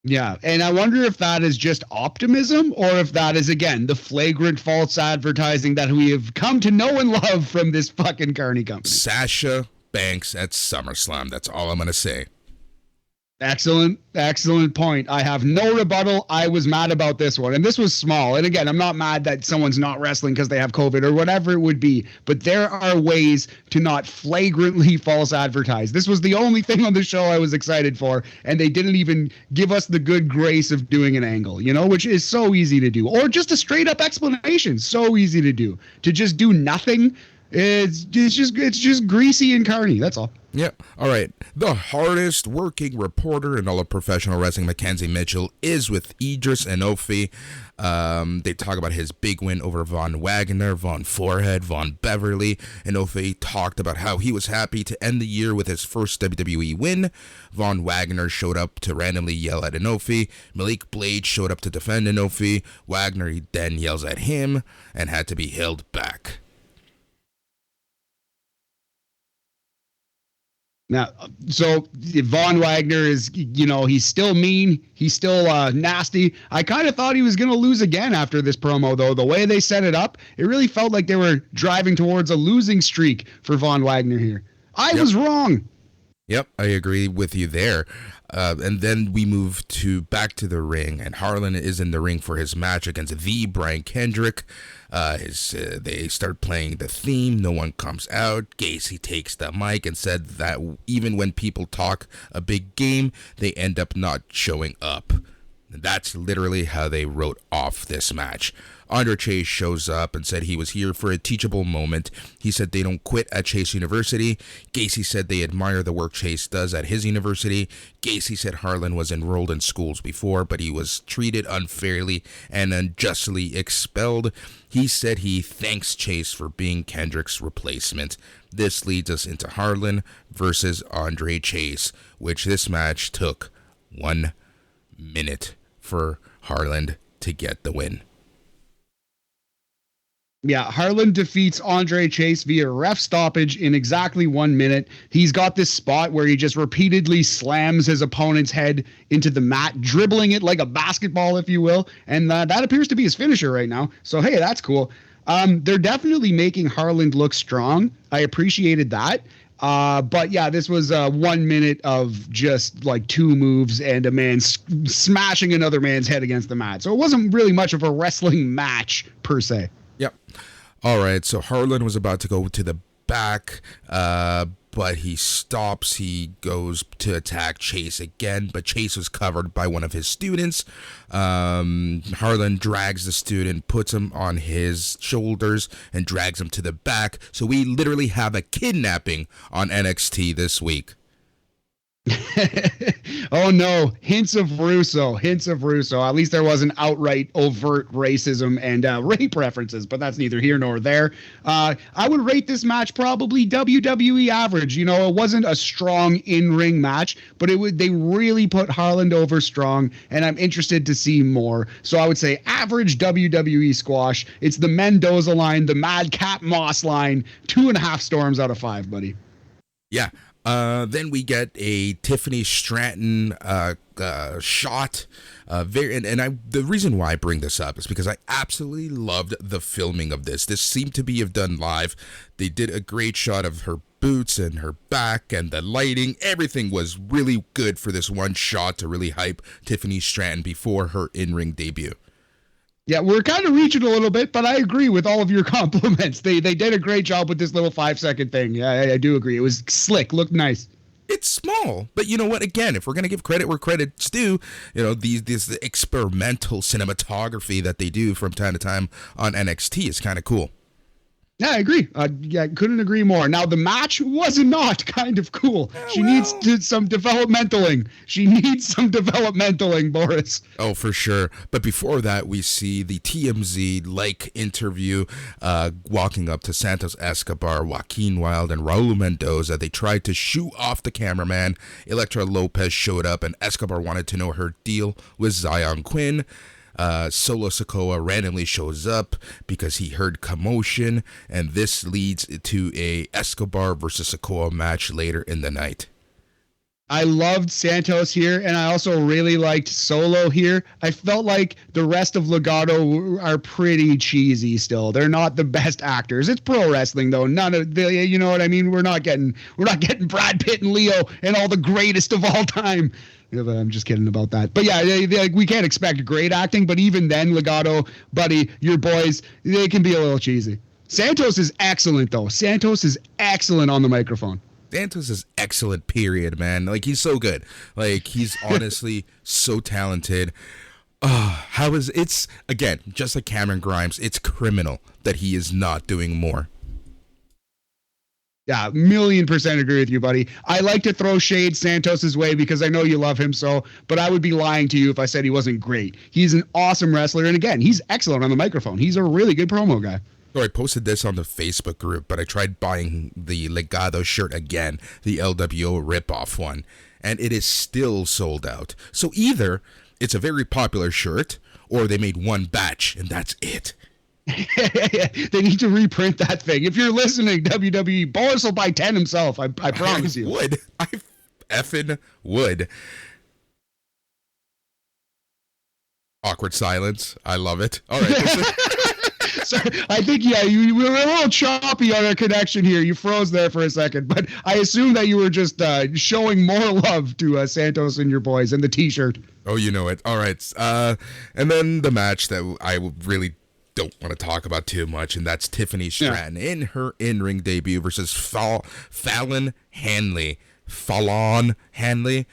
Yeah, and I wonder if that is just optimism or if that is, again, the flagrant false advertising that we have come to know and love from this fucking carny company. Sasha Banks at SummerSlam. That's all I'm going to say. Excellent point. I have no rebuttal. I was mad about this one. And this was small. And again, I'm not mad that someone's not wrestling because they have COVID or whatever it would be. But there are ways to not flagrantly false advertise. This was the only thing on the show I was excited for. And they didn't even give us the good grace of doing an angle, you know, which is so easy to do. Or just a straight up explanation. So easy to do. To just do nothing. It's just greasy and carny. That's all. Yeah. All right. The hardest working reporter in all of professional wrestling, Mackenzie Mitchell, is with Idris Enofe. They talk about his big win over Von Wagner, Von Forehead, Von Beverly. Enofe talked about how he was happy to end the year with his first WWE win. Von Wagner showed up to randomly yell at Enofe. Malik Blade showed up to defend Enofe. Wagner then yells at him and had to be held back. Now, so Von Wagner is, you know, he's still mean. He's still nasty. I kind of thought he was going to lose again after this promo, though. The way they set it up, it really felt like they were driving towards a losing streak for Von Wagner here. I was wrong. Yep, I agree with you there. And then we move back to the ring, and Harlan is in the ring for his match against the Brian Kendrick. They start playing the theme. No one comes out. Gacy takes the mic and said that even when people talk a big game, they end up not showing up. That's literally how they wrote off this match. Andre Chase shows up and said he was here for a teachable moment. He said they don't quit at Chase University. Gacy said they admire the work Chase does at his university. Gacy said Harlan was enrolled in schools before, but he was treated unfairly and unjustly expelled. He said he thanks Chase for being Kendrick's replacement. This leads us into Harlan versus Andre Chase, which this match took 1 minute for Harlan to get the win. Yeah, Harlan defeats Andre Chase via ref stoppage in exactly 1 minute. He's got this spot where he just repeatedly slams his opponent's head into the mat, dribbling it like a basketball, if you will. And that appears to be his finisher right now. So, hey, that's cool. They're definitely making Harlan look strong. I appreciated that. But yeah, this was 1 minute of just like two moves and a man smashing another man's head against the mat. So it wasn't really much of a wrestling match per se. Yep. All right. So Harlan was about to go to the back, but he stops. He goes to attack Chase again, but Chase was covered by one of his students. Harlan drags the student, puts him on his shoulders, and drags him to the back. So we literally have a kidnapping on NXT this week. Oh no, hints of Russo. At least there wasn't outright overt racism and rape references, but that's neither here nor there. I would rate this match probably WWE average. You know, it wasn't a strong in-ring match, but they really put Harlan over strong, and I'm interested to see more. So I would say average WWE squash. It's the Mendoza line, the Madcap Moss line, 2.5 storms out of 5, buddy. Yeah. Then we get a Tiffany Stratton shot. The reason why I bring this up is because I absolutely loved the filming of this. This seemed to be done live. They did a great shot of her boots and her back and the lighting, everything was really good for this one shot to really hype Tiffany Stratton before her in-ring debut. Yeah, we're kind of reaching a little bit, but I agree with all of your compliments. They did a great job with this little 5-second thing. Yeah, I do agree. It was slick, looked nice. It's small, but you know what? Again, if we're gonna give credit where credit's due, you know, this experimental cinematography that they do from time to time on NXT is kind of cool. Yeah, I agree. Yeah, couldn't agree more. Now, the match was not kind of cool. She needs some developmentaling. She needs some developmentaling, Boris. Oh, for sure. But before that, we see the TMZ-like interview walking up to Santos Escobar, Joaquin Wilde, and Raul Mendoza. They tried to shoo off the cameraman. Elektra Lopez showed up, and Escobar wanted to know her deal with Zion Quinn. Solo Sikoa randomly shows up because he heard commotion, and this leads to a Escobar versus Sikoa match later in the night. I loved Santos here, and I also really liked Solo here. I felt like the rest of Legado are pretty cheesy still. They're not the best actors. It's pro wrestling though. None of the, you know what I mean? We're not getting Brad Pitt and Leo and all the greatest of all time. I'm just kidding about that. But yeah, we can't expect great acting, but even then, Legado, buddy, your boys, they can be a little cheesy. Santos is excellent, though. Santos is excellent on the microphone. Santos is excellent, period, man. Like, he's so good. Like, he's honestly so talented. It's, again, just like Cameron Grimes, it's criminal that he is not doing more. Yeah, 1,000,000% agree with you, buddy. I like to throw shade Santos's way because I know you love him so, but I would be lying to you if I said he wasn't great. He's an awesome wrestler, and again, he's excellent on the microphone. He's a really good promo guy. So I posted this on the Facebook group, but I tried buying the Legado shirt again, the LWO ripoff one, and it is still sold out. So either it's a very popular shirt, or they made one batch, and that's it. They need to reprint that thing. If you're listening, WWE, Boris will buy 10 himself. I promise you. I effing would. Awkward silence. I love it. All right. Sorry, I think, you were a little choppy on our connection here. You froze there for a second, but I assume that you were just showing more love to Santos and your boys and the T-shirt. Oh, you know it. All right. And then the match that I really don't want to talk about too much, and that's Tiffany Stratton in her in-ring debut versus Fallon Henley. Fall on Henley.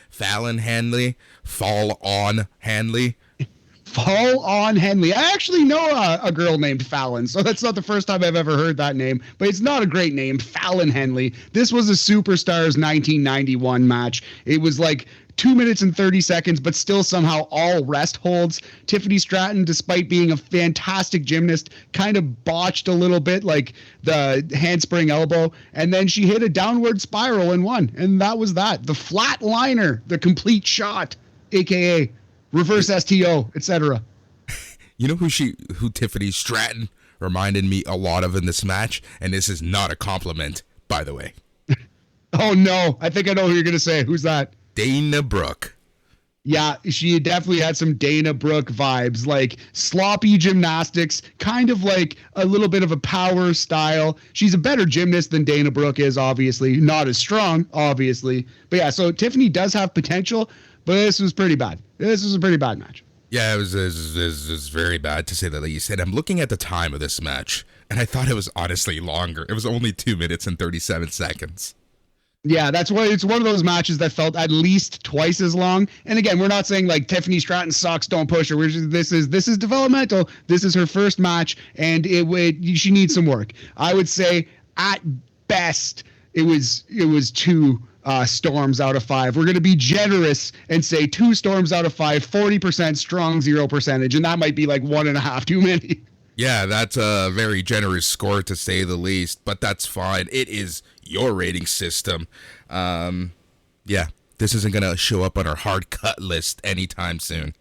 I actually know a girl named Fallon, so that's not the first time I've ever heard that name, but it's not a great name, Fallon Henley. This was a Superstars 1991 match. It was like 2 minutes and 30 seconds, but still somehow all rest holds. Tiffany Stratton, despite being a fantastic gymnast, kind of botched a little bit, like the handspring elbow, and then she hit a downward spiral and won, and that was that. The flat liner, the complete shot, aka reverse STO, etc. You know who Tiffany Stratton reminded me a lot of in this match, and this is not a compliment, by the way. Oh no, I think I know who you're gonna say. Who's that? Dana Brooke. Yeah, she definitely had some Dana Brooke vibes, like sloppy gymnastics, kind of like a little bit of a power style. She's a better gymnast than Dana Brooke is, obviously. Not as strong, obviously. But yeah, so Tiffany does have potential, but this was pretty bad. This was a pretty bad match. Yeah, it was very bad, to say the least. And I'm looking at the time of this match, and I thought it was honestly longer. It was only 2 minutes and 37 seconds. Yeah, that's why it's one of those matches that felt at least twice as long. And again, we're not saying like Tiffany Stratton sucks, don't push her. This is developmental. This is her first match, and she needs some work. I would say at best it was 2 storms out of 5. We're going to be generous and say 2 storms out of 5, 40% strong 0%, and that might be like 1.5 too many. Yeah, that's a very generous score, to say the least, but that's fine. It is your rating system. Yeah, this isn't going to show up on our hard cut list anytime soon.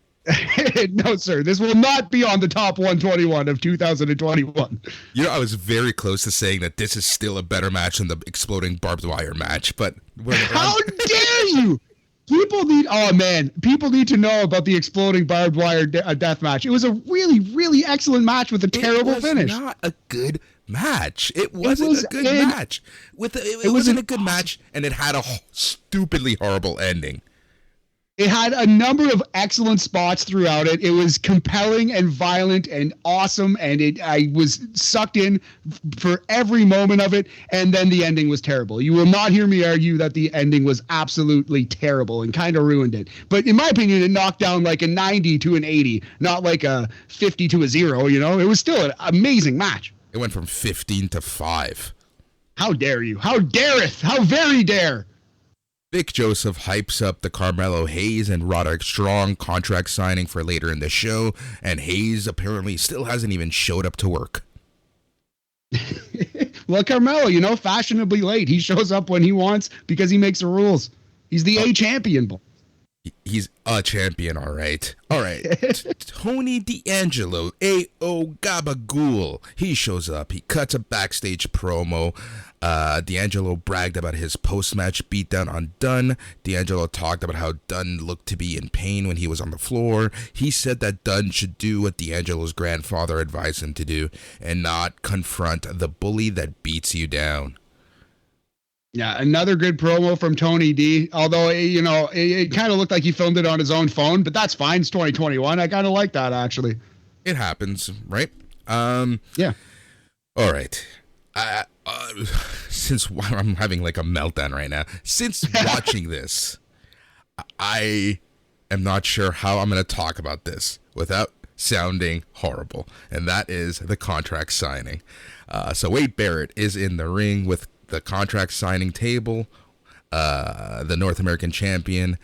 No, sir. This will not be on the top 121 of 2021. You know, I was very close to saying that this is still a better match than the exploding barbed wire match, but how dare you? People need to know about the exploding barbed wire death match. It was a really, really excellent match with a terrible finish. Not a good match. It wasn't a good match. It wasn't a good match, and it had a stupidly horrible ending. It had a number of excellent spots throughout it. It was compelling and violent and awesome, and I was sucked in for every moment of it, and then the ending was terrible. You will not hear me argue that the ending was absolutely terrible and kind of ruined it. But in my opinion, it knocked down like a 90 to an 80, not like a 50 to a 0, you know? It was still an amazing match. It went from 15 to 5. How dare you? How dareth? How very dare? Vic Joseph hypes up the Carmelo Hayes and Roderick Strong contract signing for later in the show, and Hayes apparently still hasn't even showed up to work. Well, Carmelo, you know, fashionably late. He shows up when he wants because he makes the rules. He's the A champion. He's a champion, all right. All right. Tony D'Angelo, A.O. Gabagool. He shows up. He cuts a backstage promo. D'Angelo bragged about his post-match beatdown on Dunn. D'Angelo talked about how Dunn looked to be in pain when he was on the floor. He said that Dunn should do what D'Angelo's grandfather advised him to do and not confront the bully that beats you down. Yeah, another good promo from Tony D. Although, you know, it kind of looked like he filmed it on his own phone, but that's fine. It's 2021. I kind of like that, actually. It happens, right? Yeah. All right. Since I'm having like a meltdown right now, since watching this, I am not sure how I'm going to talk about this without sounding horrible, and that is the contract signing. So Wade Barrett is in the ring with the contract signing table. The North American champion,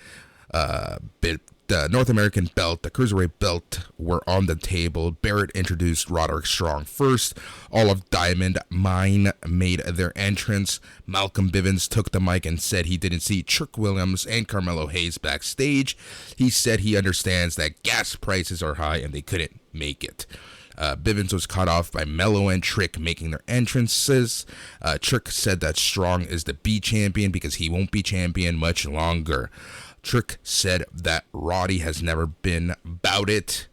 the North American belt, the Cruiserweight belt were on the table. Barrett introduced Roderick Strong first. All of Diamond Mine made their entrance. Malcolm Bivens took the mic and said he didn't see Trick Williams and Carmelo Hayes backstage. He said he understands that gas prices are high and they couldn't make it. Bivens was cut off by Mello and Trick making their entrances. Trick said that Strong is the B champion because he won't be champion much longer. Trick said that Roddy has never been bout it.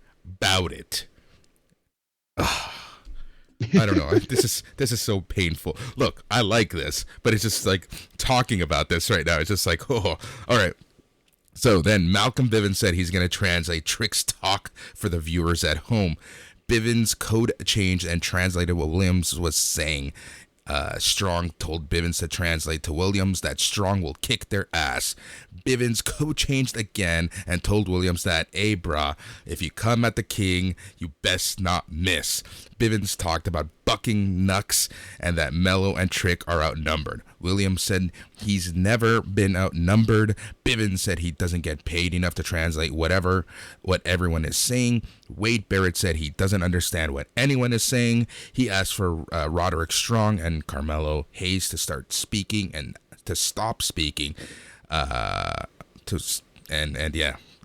I don't know. This is so painful. Look, I like this, but it's just like talking about this right now. It's just like, oh, all right. So then Malcolm Bivens said he's going to translate Trick's talk for the viewers at home. Bivens code changed and translated what Williams was saying. Strong told Bivens to translate to Williams that Strong will kick their ass. Bivens code changed again and told Williams that, hey brah, if you come at the king, you best not miss. Bivens talked about bucking Nux and that Mello and Trick are outnumbered. Williams said he's never been outnumbered. Bivens said he doesn't get paid enough to translate what everyone is saying. Wade Barrett said he doesn't understand what anyone is saying. He asked for Roderick Strong and Carmelo Hayes to start speaking and to stop speaking. Yeah,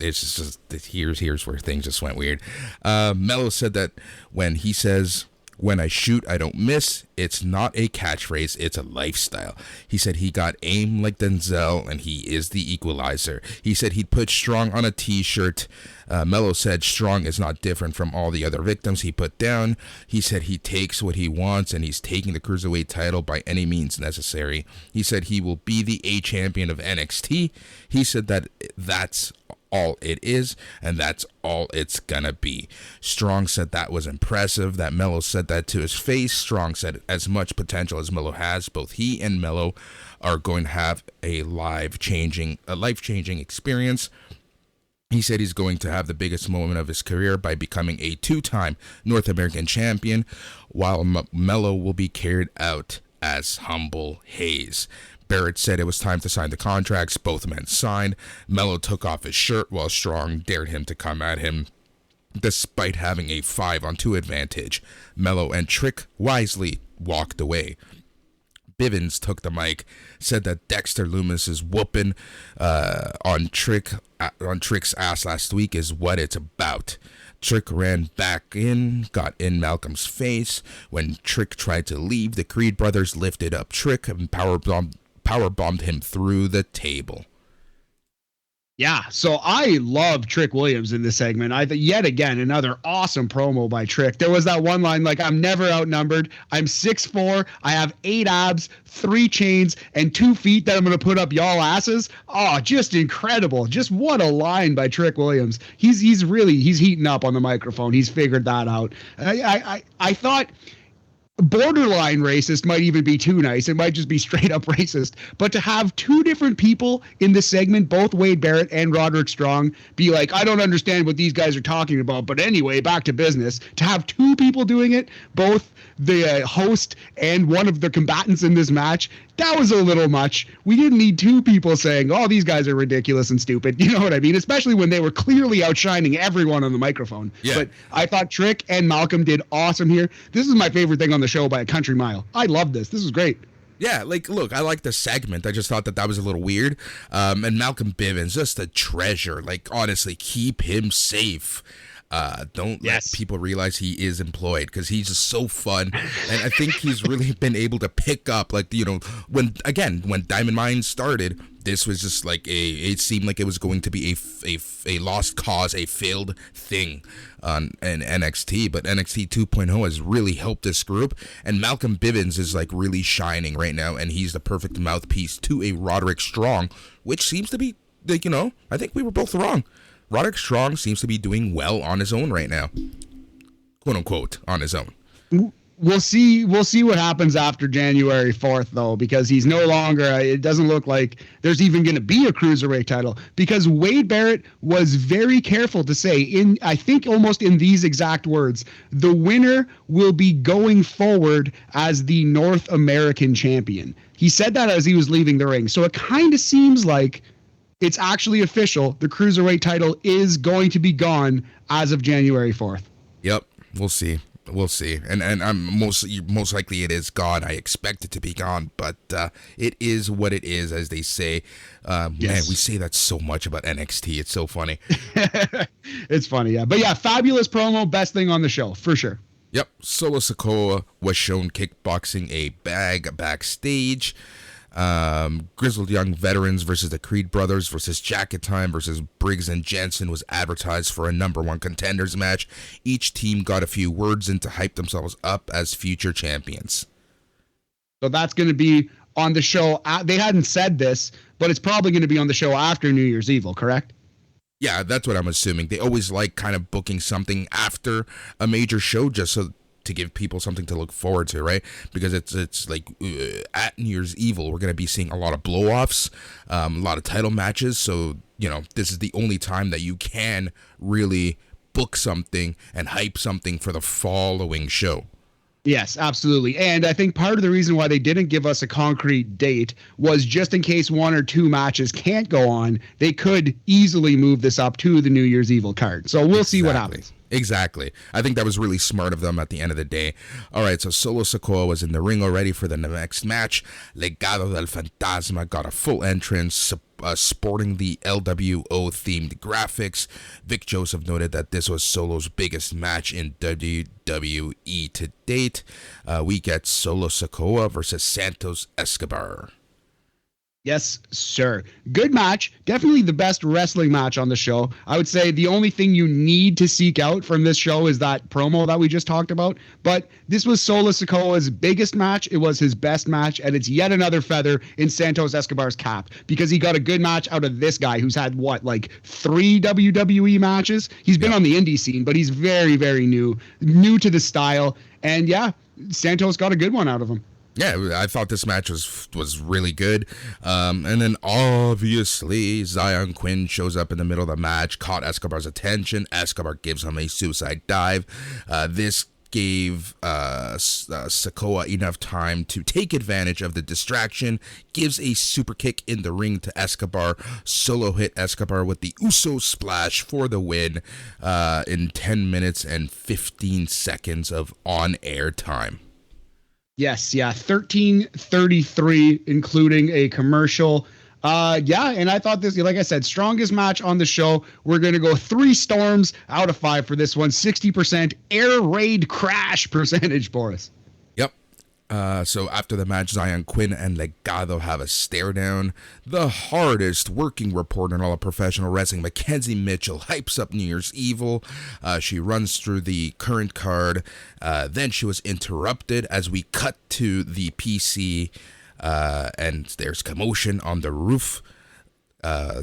it's just here's where things just went weird. Mello said that when he says, "When I shoot, I don't miss," it's not a catchphrase, it's a lifestyle. He said he got aim like Denzel, and he is the equalizer. He said he'd put Strong on a t-shirt. Mello said Strong is not different from all the other victims he put down. He said he takes what he wants, and he's taking the Cruiserweight title by any means necessary. He said he will be the A champion of NXT. He said that that's all it is, and that's all it's gonna be. Strong said that was impressive, that Mello said that to his face. Strong said as much potential as Mello has, both he and Mello are going to have a life-changing experience. He said he's going to have the biggest moment of his career by becoming a two-time North American champion, while Mello will be carried out as humble Hayes. Barrett said it was time to sign the contracts. Both men signed. Mello took off his shirt while Strong dared him to come at him despite having a 5-on-2 advantage. Mello and Trick wisely walked away. Bivens took the mic, said that Dexter Lumis's whooping on Trick's ass last week is what it's about. Trick ran back in, got in Malcolm's face. When Trick tried to leave, the Creed brothers lifted up Trick and powerbombed him through the table. Yeah, so I love Trick Williams in this segment. Yet again, another awesome promo by Trick. There was that one line like, I'm never outnumbered. I'm 6'4". I have 8 abs, 3 chains, and 2 feet that I'm going to put up y'all asses. Oh, just incredible. Just what a line by Trick Williams. He's heating up on the microphone. He's figured that out. I thought borderline racist might even be too nice. It might just be straight up racist. But to have 2 different people in this segment, both Wade Barrett and Roderick Strong, be like, I don't understand what these guys are talking about, but anyway, back to business. To have 2 people doing it, both the host and one of the combatants in this match, that was a little much. We didn't need 2 people saying, oh, these guys are ridiculous and stupid. You know what I mean? Especially when they were clearly outshining everyone on the microphone. Yeah. But I thought Trick and Malcolm did awesome here. This is my favorite thing on the show by a country mile. I love this. This is great. Yeah, like, look, I like the segment. I just thought that was a little weird. And Malcolm Bivens, just a treasure. Like, honestly, keep him safe. Don't let people realize he is employed, because he's just so fun. And I think he's really been able to pick up, like, you know, when Diamond Mine started, this was just like it seemed like it was going to be a lost cause, a failed thing on NXT, but NXT 2.0 has really helped this group, and Malcolm Bivens is like really shining right now, and he's the perfect mouthpiece to a Roderick Strong, which seems to be, like, you know, I think we were both wrong. Roderick Strong seems to be doing well on his own right now, quote unquote, on his own. We'll see what happens after January 4th, though, because he's no longer, it doesn't look like there's even going to be a cruiserweight title, because Wade Barrett was very careful to say, I think almost in these exact words, the winner will be going forward as the North American champion. He said that as he was leaving the ring. So it kind of seems like it's actually official. The cruiserweight title is going to be gone as of January 4th. Yep, we'll see. We'll see. And I'm most likely it is gone. I expect it to be gone, but it is what it is, as they say. Man, we say that so much about NXT. It's so funny. It's funny, yeah. But yeah, fabulous promo. Best thing on the show, for sure. Yep. Solo Sikoa was shown kickboxing a bag backstage. Grizzled Young Veterans versus the Creed Brothers versus Jacket Time versus Briggs and Jensen was advertised for a #1 contenders match. Each team got a few words in to hype themselves up as future champions. So that's going to be on the show. They hadn't said this, but it's probably going to be on the show after New Year's Evil, correct? Yeah, that's what I'm assuming. They always like kind of booking something after a major show just so to give people something to look forward to, right? Because it's like at New Year's Evil, we're going to be seeing a lot of blow-offs, a lot of title matches. So, you know, this is the only time that you can really book something and hype something for the following show. Yes, absolutely. And I think part of the reason why they didn't give us a concrete date was just in case 1 or 2 matches can't go on, they could easily move this up to the New Year's Evil card. So we'll see what happens. Exactly. I think that was really smart of them at the end of the day. All right, so Solo Sikoa was in the ring already for the next match. Legado del Fantasma got a full entrance, sporting the LWO-themed graphics. Vic Joseph noted that this was Solo's biggest match in WWE to date. We get Solo Sikoa versus Santos Escobar. Yes, sir. Good match. Definitely the best wrestling match on the show. I would say the only thing you need to seek out from this show is that promo that we just talked about. But this was Solo Sikoa's biggest match. It was his best match. And it's yet another feather in Santos Escobar's cap, because he got a good match out of this guy who's had, what, like 3 WWE matches? He's been on the indie scene, but he's very, very new to the style. And yeah, Santos got a good one out of him. Yeah, I thought this match was really good. And then obviously Zion Quinn shows up in the middle of the match, caught Escobar's attention. Escobar gives him a suicide dive. This gave Sikoa enough time to take advantage of the distraction, gives a super kick in the ring to Escobar. Solo hit Escobar with the Uso splash for the win in 10 minutes and 15 seconds of on-air time. Yes, yeah, 13:33, including a commercial. Yeah, and I thought this, like I said, strongest match on the show. We're going to go 3 storms out of 5 for this one. 60% air raid crash percentage, Boris. Yep. So after the match, Zion Quinn and Legado have a stare down. The hardest working reporter in all of professional wrestling, Mackenzie Mitchell, hypes up New Year's Evil. She runs through the current card. Then she was interrupted as we cut to the PC, and there's commotion on the roof.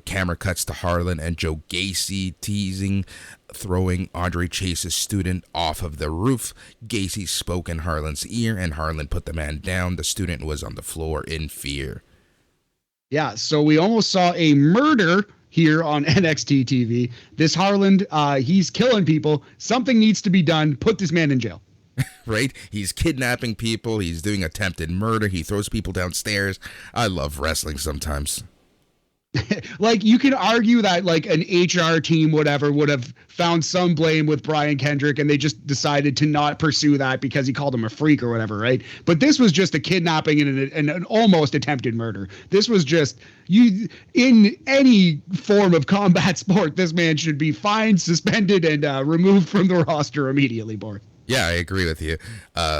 Camera cuts to Harlan and Joe Gacy teasing, throwing Andre Chase's student off of the roof. Gacy spoke in Harlan's ear, and Harlan put the man down. The student was on the floor in fear. Yeah, so we almost saw a murder here on NXT TV. This Harlan, he's killing people. Something needs to be done. Put this man in jail. Right? He's kidnapping people. He's doing attempted murder. He throws people downstairs. I love wrestling sometimes. Like, you can argue that like an HR team, whatever, would have found some blame with Brian Kendrick, and they just decided to not pursue that because he called him a freak or whatever, right? But this was just a kidnapping and an almost attempted murder. This was just, you, in any form of combat sport, this man should be fined, suspended, and removed from the roster immediately, Boris. Yeah, I agree with you.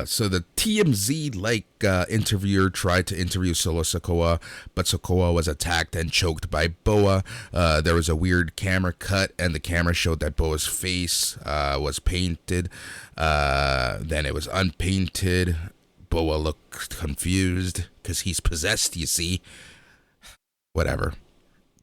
So the TMZ interviewer tried to interview Solo Sikoa, but Sikoa was attacked and choked by Boa. There was a weird camera cut, and the camera showed that Boa's face was painted. Then it was unpainted. Boa looked confused because he's possessed, you see. Whatever.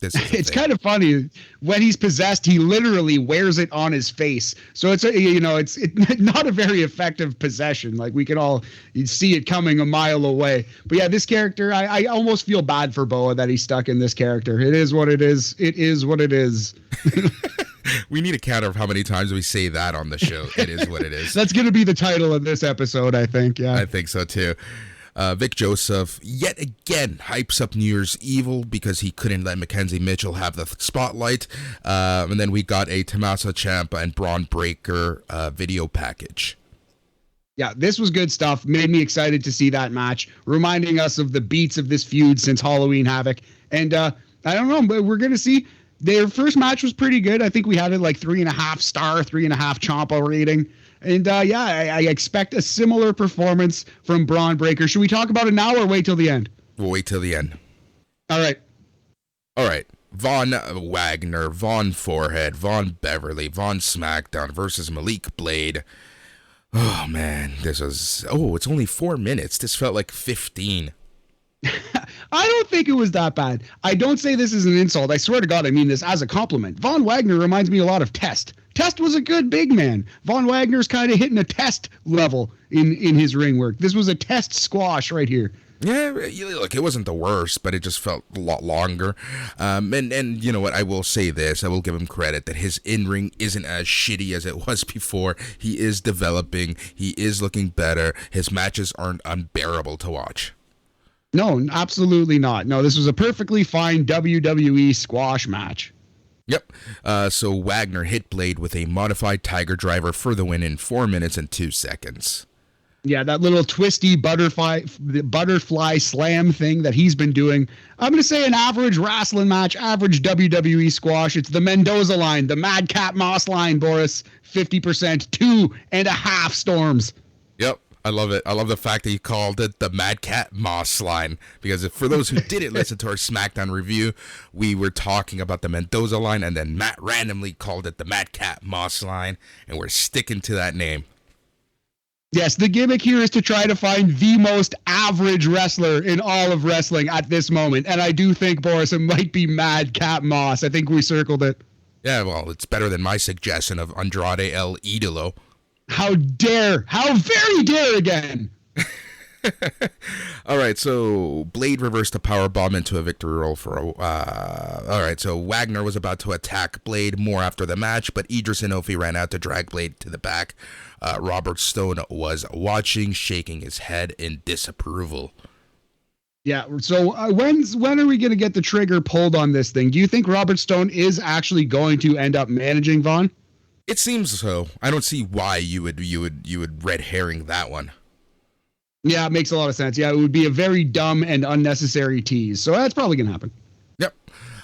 It's kind of funny when he's possessed, he literally wears it on his face. So it's it's not a very effective possession. Like, we can all see it coming a mile away. But yeah, this character, I almost feel bad for Boa that he's stuck in this character. It is what it is. It is what it is. We need a counter of how many times we say that on the show. It is what it is. That's going to be the title of this episode, I think. Yeah, I think so too. Vic Joseph yet again hypes up New Year's Evil because he couldn't let Mackenzie Mitchell have the spotlight. And then we got a Tommaso Ciampa and Braun Breaker video package. Yeah, this was good stuff. Made me excited to see that match, reminding us of the beats of this feud since Halloween Havoc. And I don't know, but we're going to see. Their first match was pretty good. I think we had it like 3.5 star, 3.5 Ciampa rating. And I expect a similar performance from Braun Breaker. Should we talk about it now or wait till the end? We'll wait till the end. All right. Von Wagner, Von Forehead, Von Beverly, Von SmackDown versus Malik Blade. Oh, man. It's only 4 minutes. This felt like 15. I don't think it was that bad. I don't say this as an insult. I swear to God, I mean this as a compliment. Von Wagner reminds me a lot of Test. Test was a good big man. Von Wagner's kind of hitting a Test level in his ring work. This was a Test squash right here. Yeah, look, it wasn't the worst, but it just felt a lot longer. And you know what? I will say this. I will give him credit that his in-ring isn't as shitty as it was before. He is developing. He is looking better. His matches aren't unbearable to watch. No, absolutely not. No, this was a perfectly fine WWE squash match. Yep. So Wagner hit Blade with a modified Tiger Driver for the win in 4 minutes and 2 seconds. Yeah, that little twisty butterfly slam thing that he's been doing. I'm going to say an average wrestling match, average WWE squash. It's the Mendoza line, the Madcap Moss line, Boris. 50%, 2.5 storms. Yep. I love it. I love the fact that you called it the Madcap Moss line, because for those who didn't listen to our SmackDown review, we were talking about the Mendoza line, and then Matt randomly called it the Madcap Moss line, and we're sticking to that name. Yes, the gimmick here is to try to find the most average wrestler in all of wrestling at this moment, and I do think, Boris, it might be Madcap Moss. I think we circled it. Yeah, well, it's better than my suggestion of Andrade El Idolo. How very dare again. All right, so Blade reversed a powerbomb into a victory roll for a... all right, so Wagner was about to attack Blade more after the match, but Idris Inoue ran out to drag Blade to the back. Robert Stone was watching, shaking his head in disapproval. Yeah, so when are we going to get the trigger pulled on this thing? Do you think Robert Stone is actually going to end up managing Vaughn? It seems so. I don't see why you would red herring that one. Yeah, it makes a lot of sense. Yeah, it would be a very dumb and unnecessary tease. So that's probably going to happen. Yep.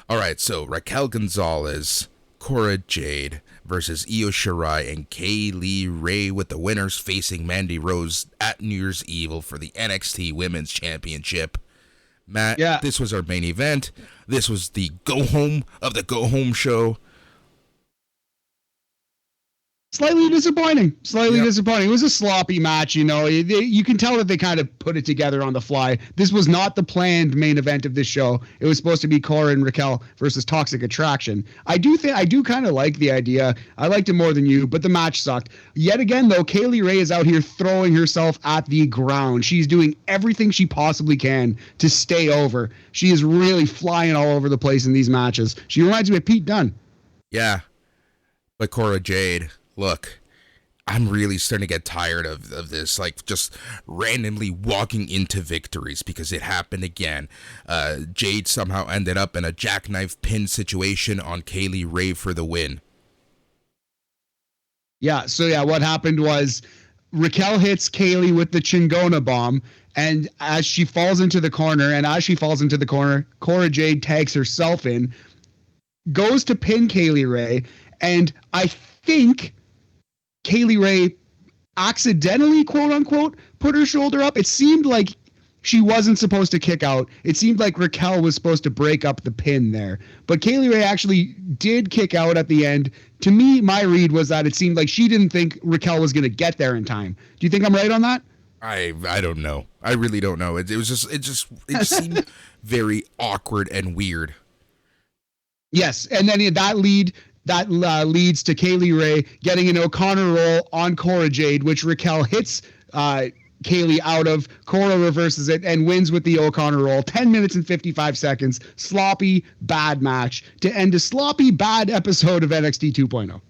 All right, so Raquel Gonzalez, Cora Jade, versus Io Shirai and Kaylee Ray, with the winners facing Mandy Rose at New Year's Eve for the NXT Women's Championship. Matt, This was our main event. This was the go-home of the go-home show. Slightly disappointing. It was a sloppy match, you know. You can tell that they kind of put it together on the fly. This was not the planned main event of this show. It was supposed to be Cora and Raquel versus Toxic Attraction. I do kind of like the idea. I liked it more than you, but the match sucked. Yet again, though, Kaylee Ray is out here throwing herself at the ground. She's doing everything she possibly can to stay over. She is really flying all over the place in these matches. She reminds me of Pete Dunne. Yeah, but Cora Jade... Look, I'm really starting to get tired of this, like, just randomly walking into victories, because it happened again. Jade somehow ended up in a jackknife pin situation on Kaylee Ray for the win. Yeah, so what happened was Raquel hits Kaylee with the Chingona bomb, and as she falls into the corner, Cora Jade tags herself in, goes to pin Kaylee Ray, and I think Kaylee Ray accidentally, quote unquote, put her shoulder up. It seemed like she wasn't supposed to kick out. It seemed like Raquel was supposed to break up the pin there. But Kaylee Ray actually did kick out at the end. To me, my read was that it seemed like she didn't think Raquel was going to get there in time. Do you think I'm right on that? I don't know. I really don't know. It just seemed very awkward and weird. Yes, and then that leads to Kaylee Ray getting an O'Connor roll on Cora Jade, which Raquel hits Kaylee out of. Cora reverses it and wins with the O'Connor roll. 10 minutes and 55 seconds. Sloppy, bad match to end a sloppy, bad episode of NXT 2.0.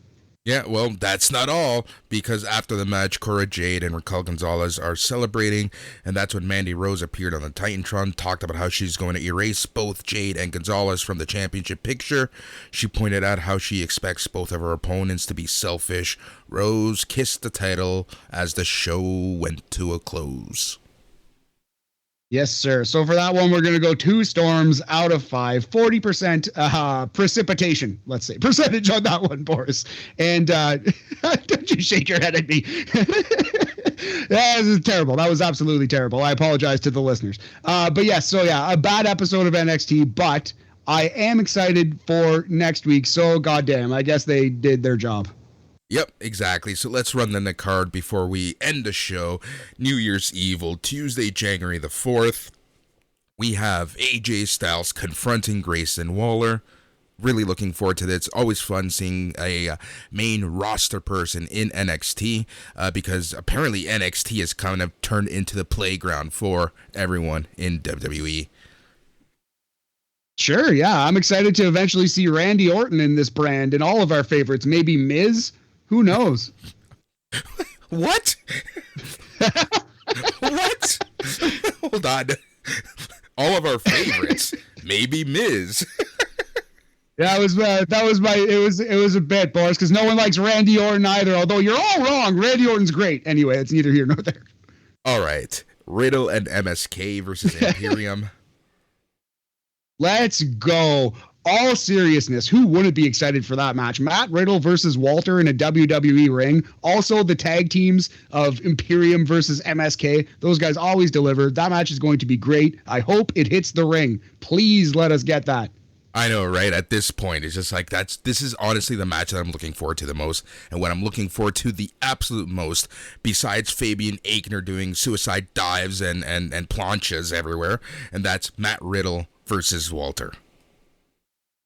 Yeah, well, that's not all, because after the match, Cora Jade and Raquel Gonzalez are celebrating, and that's when Mandy Rose appeared on the Titantron, talked about how she's going to erase both Jade and Gonzalez from the championship picture. She pointed out how she expects both of her opponents to be selfish. Rose kissed the title as the show went to a close. Yes, sir. So for that one, we're going to go 2 storms out of 5, 40% precipitation, let's say, percentage on that one, Boris. And don't you shake your head at me. That was terrible. That was absolutely terrible. I apologize to the listeners. But yes, a bad episode of NXT, but I am excited for next week. So goddamn, I guess they did their job. Yep, exactly. So let's run the card before we end the show. New Year's Eve, Tuesday, January the 4th. We have AJ Styles confronting Grayson Waller. Really looking forward to this. It's always fun seeing a main roster person in NXT because apparently NXT has kind of turned into the playground for everyone in WWE. Sure, yeah. I'm excited to eventually see Randy Orton in this brand and all of our favorites. Maybe Miz? Who knows? What? What? Hold on. All of our favorites. Maybe Miz. Yeah, it was a bit, Boris, because no one likes Randy Orton either, although you're all wrong. Randy Orton's great. Anyway, it's neither here nor there. All right. Riddle and MSK versus Imperium. Let's go. All seriousness, who wouldn't be excited for that match? Matt Riddle versus Walter in a WWE ring. Also, the tag teams of Imperium versus MSK. Those guys always deliver. That match is going to be great. I hope it hits the ring. Please let us get that. I know, right? At this point, it's just like this is honestly the match that I'm looking forward to the most. And what I'm looking forward to the absolute most, besides Fabian Aichner doing suicide dives and planchas everywhere, and that's Matt Riddle versus Walter.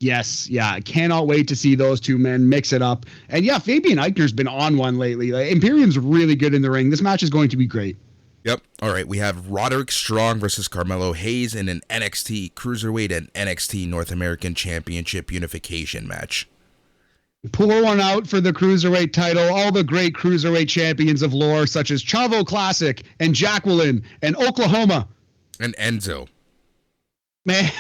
Yes, yeah, I cannot wait to see those two men mix it up. And yeah, Fabian Eichner's been on one lately. Imperium's really good in the ring. This match is going to be great. Yep. All right, we have Roderick Strong versus Carmelo Hayes in an NXT Cruiserweight and NXT North American Championship unification match. Pull one out for the Cruiserweight title. All the great Cruiserweight champions of lore, such as Chavo Classic and Jacqueline and Oklahoma. And Enzo. Man.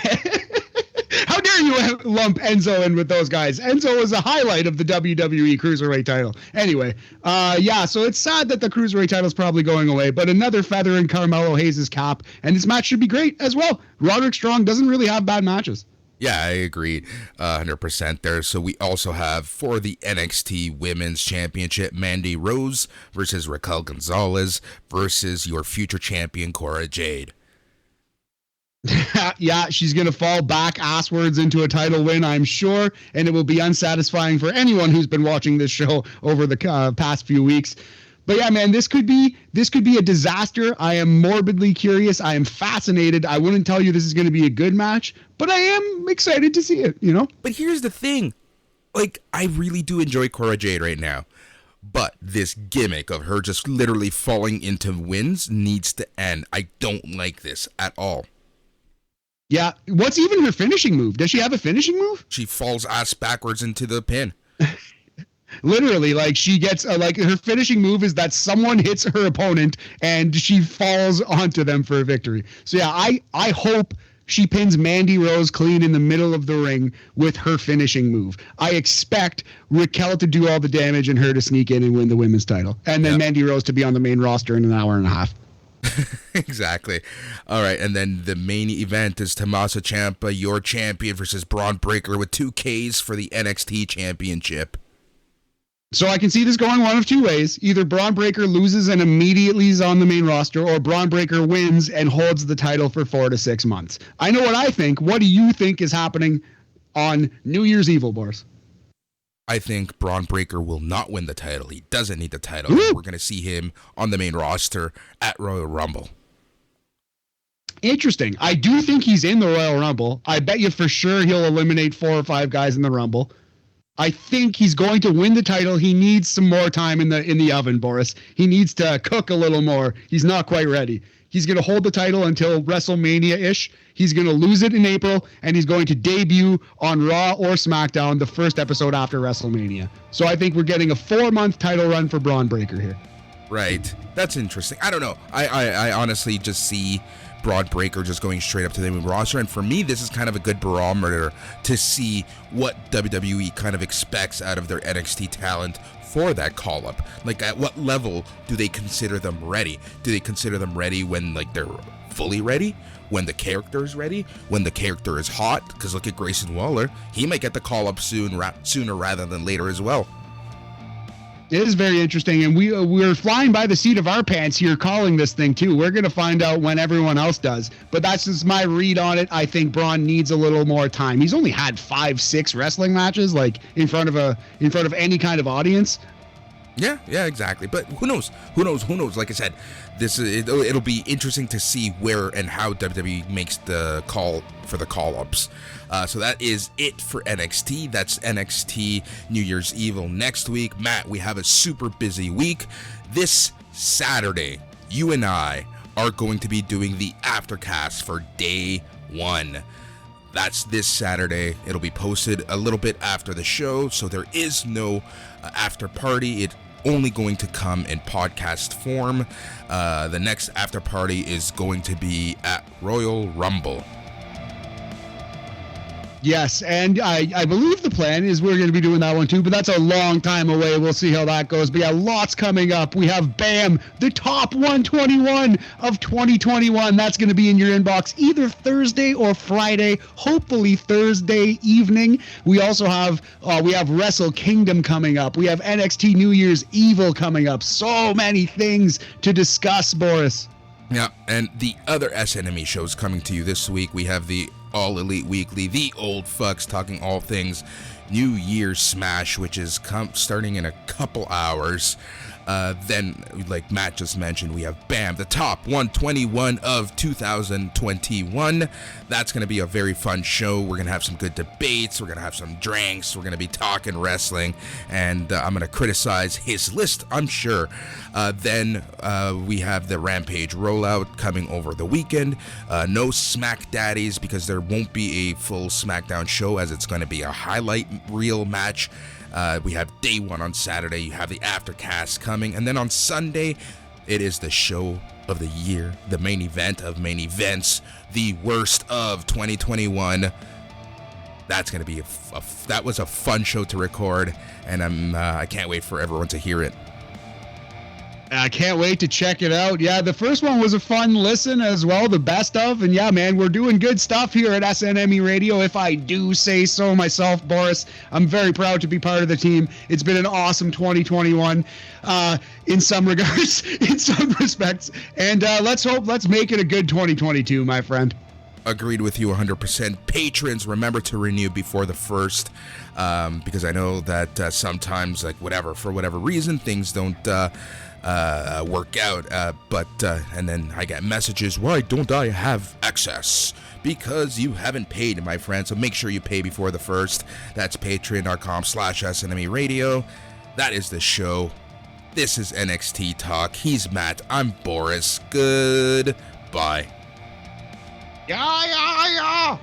How dare you lump Enzo in with those guys? Enzo was a highlight of the WWE Cruiserweight title. Anyway, so it's sad that the Cruiserweight title is probably going away, but another feather in Carmelo Hayes' cap, and this match should be great as well. Roderick Strong doesn't really have bad matches. Yeah, I agree 100% there. So we also have for the NXT Women's Championship, Mandy Rose versus Raquel Gonzalez versus your future champion, Cora Jade. Yeah, she's going to fall back asswards into a title win, I'm sure, and it will be unsatisfying for anyone who's been watching this show over the past few weeks. But yeah, man, this could be a disaster. I am morbidly curious. I am fascinated. I wouldn't tell you this is going to be a good match, but I am excited to see it, you know? But here's the thing. Like, I really do enjoy Cora Jade right now. But this gimmick of her just literally falling into wins needs to end. I don't like this at all. Yeah, what's even her finishing move? Does she have a finishing move? She falls ass backwards into the pin. Literally, like she gets like her finishing move is that someone hits her opponent and she falls onto them for a victory. So yeah, I hope she pins Mandy Rose clean in the middle of the ring with her finishing move. I expect Raquel to do all the damage and her to sneak in and win the women's title, and then Mandy Rose to be on the main roster in an hour and a half. Exactly. All right, and then the main event is Tommaso Ciampa, your champion, versus Braun Breaker with 2 Ks for the NXT Championship. So I can see this going one of two ways. Either Braun Breaker loses and immediately is on the main roster, or Braun Breaker wins and holds the title for 4 to 6 months. I know what I think. What do you think is happening on New Year's Evil, Boris? I think Braun Breaker will not win the title. He doesn't need the title. We're going to see him on the main roster at Royal Rumble. Interesting. I do think he's in the Royal Rumble. I bet you for sure he'll eliminate 4 or 5 guys in the Rumble. I think he's going to win the title. He needs some more time in the oven, Boris. He needs to cook a little more. He's not quite ready. He's going to hold the title until WrestleMania-ish. He's going to lose it in April, and he's going to debut on Raw or SmackDown the first episode after WrestleMania. So I think we're getting a 4-month title run for Braun Breaker here. Right. That's interesting. I don't know. I honestly just see Braun Breaker just going straight up to the main roster, and for me this is kind of a good barometer to see what WWE kind of expects out of their NXT talent for that call-up. Like, at what level do they consider them ready? Do they consider them ready when, like, they're fully ready? When the character is ready? When the character is hot? Because look at Grayson Waller. He might get the call-up sooner rather than later as well. It is very interesting, and we're flying by the seat of our pants here calling this thing, too. We're going to find out when everyone else does, but that's just my read on it. I think Braun needs a little more time. He's only had 5-6 wrestling matches, like, in front of any kind of audience. Yeah, exactly. But who knows? Like I said, it'll be interesting to see where and how WWE makes the call for the call-ups. So that is it for NXT. That's NXT New Year's Evil next week. Matt, we have a super busy week. This Saturday, you and I are going to be doing the aftercast for day 1. That's this Saturday. It'll be posted a little bit after the show, so there is no after party. It's only going to come in podcast form. The next after party is going to be at Royal Rumble. Yes, and I believe the plan is we're going to be doing that one too, but that's a long time away. We'll see how that goes. But yeah, lots coming up. We have BAM, the top 121 of 2021. That's going to be in your inbox either Thursday or Friday, hopefully Thursday evening. We also have Wrestle Kingdom coming up. We have NXT New Year's Evil coming up. So many things to discuss, Boris. Yeah, and the other SNME shows coming to you this week. We have the All Elite Weekly, the Old Fucks talking all things New Year's Smash, which is starting in a couple hours. Then, like Matt just mentioned, we have BAM, the top 121 of 2021. That's going to be a very fun show. We're going to have some good debates. We're going to have some drinks. We're going to be talking wrestling. And I'm going to criticize his list, I'm sure. Then we have the Rampage rollout coming over the weekend. No Smack Daddies because there won't be a full SmackDown show as it's going to be a highlight reel match. We have day 1 on Saturday. You have the aftercast coming. And then on Sunday, it is the show of the year, the main event of main events, the worst of 2021. That's going to be that was a fun show to record, and I can't wait for everyone to hear it. I can't wait to check it out. Yeah, the first one was a fun listen as well, the best of. And yeah, man, we're doing good stuff here at SNME Radio, if I do say so myself, Boris. I'm very proud to be part of the team. It's been an awesome 2021 in some regards, in some respects. And let's make it a good 2022, my friend. Agreed with you 100%. Patrons, remember to renew before the 1st, because I know that sometimes, like for whatever reason, things don't work out. And then I get messages, why don't I have access? Because you haven't paid, my friend. So make sure you pay before the 1st. That's patreon.com/SNME Radio. That is the show. This is NXT Talk. He's Matt. I'm Boris. Goodbye. Yeah.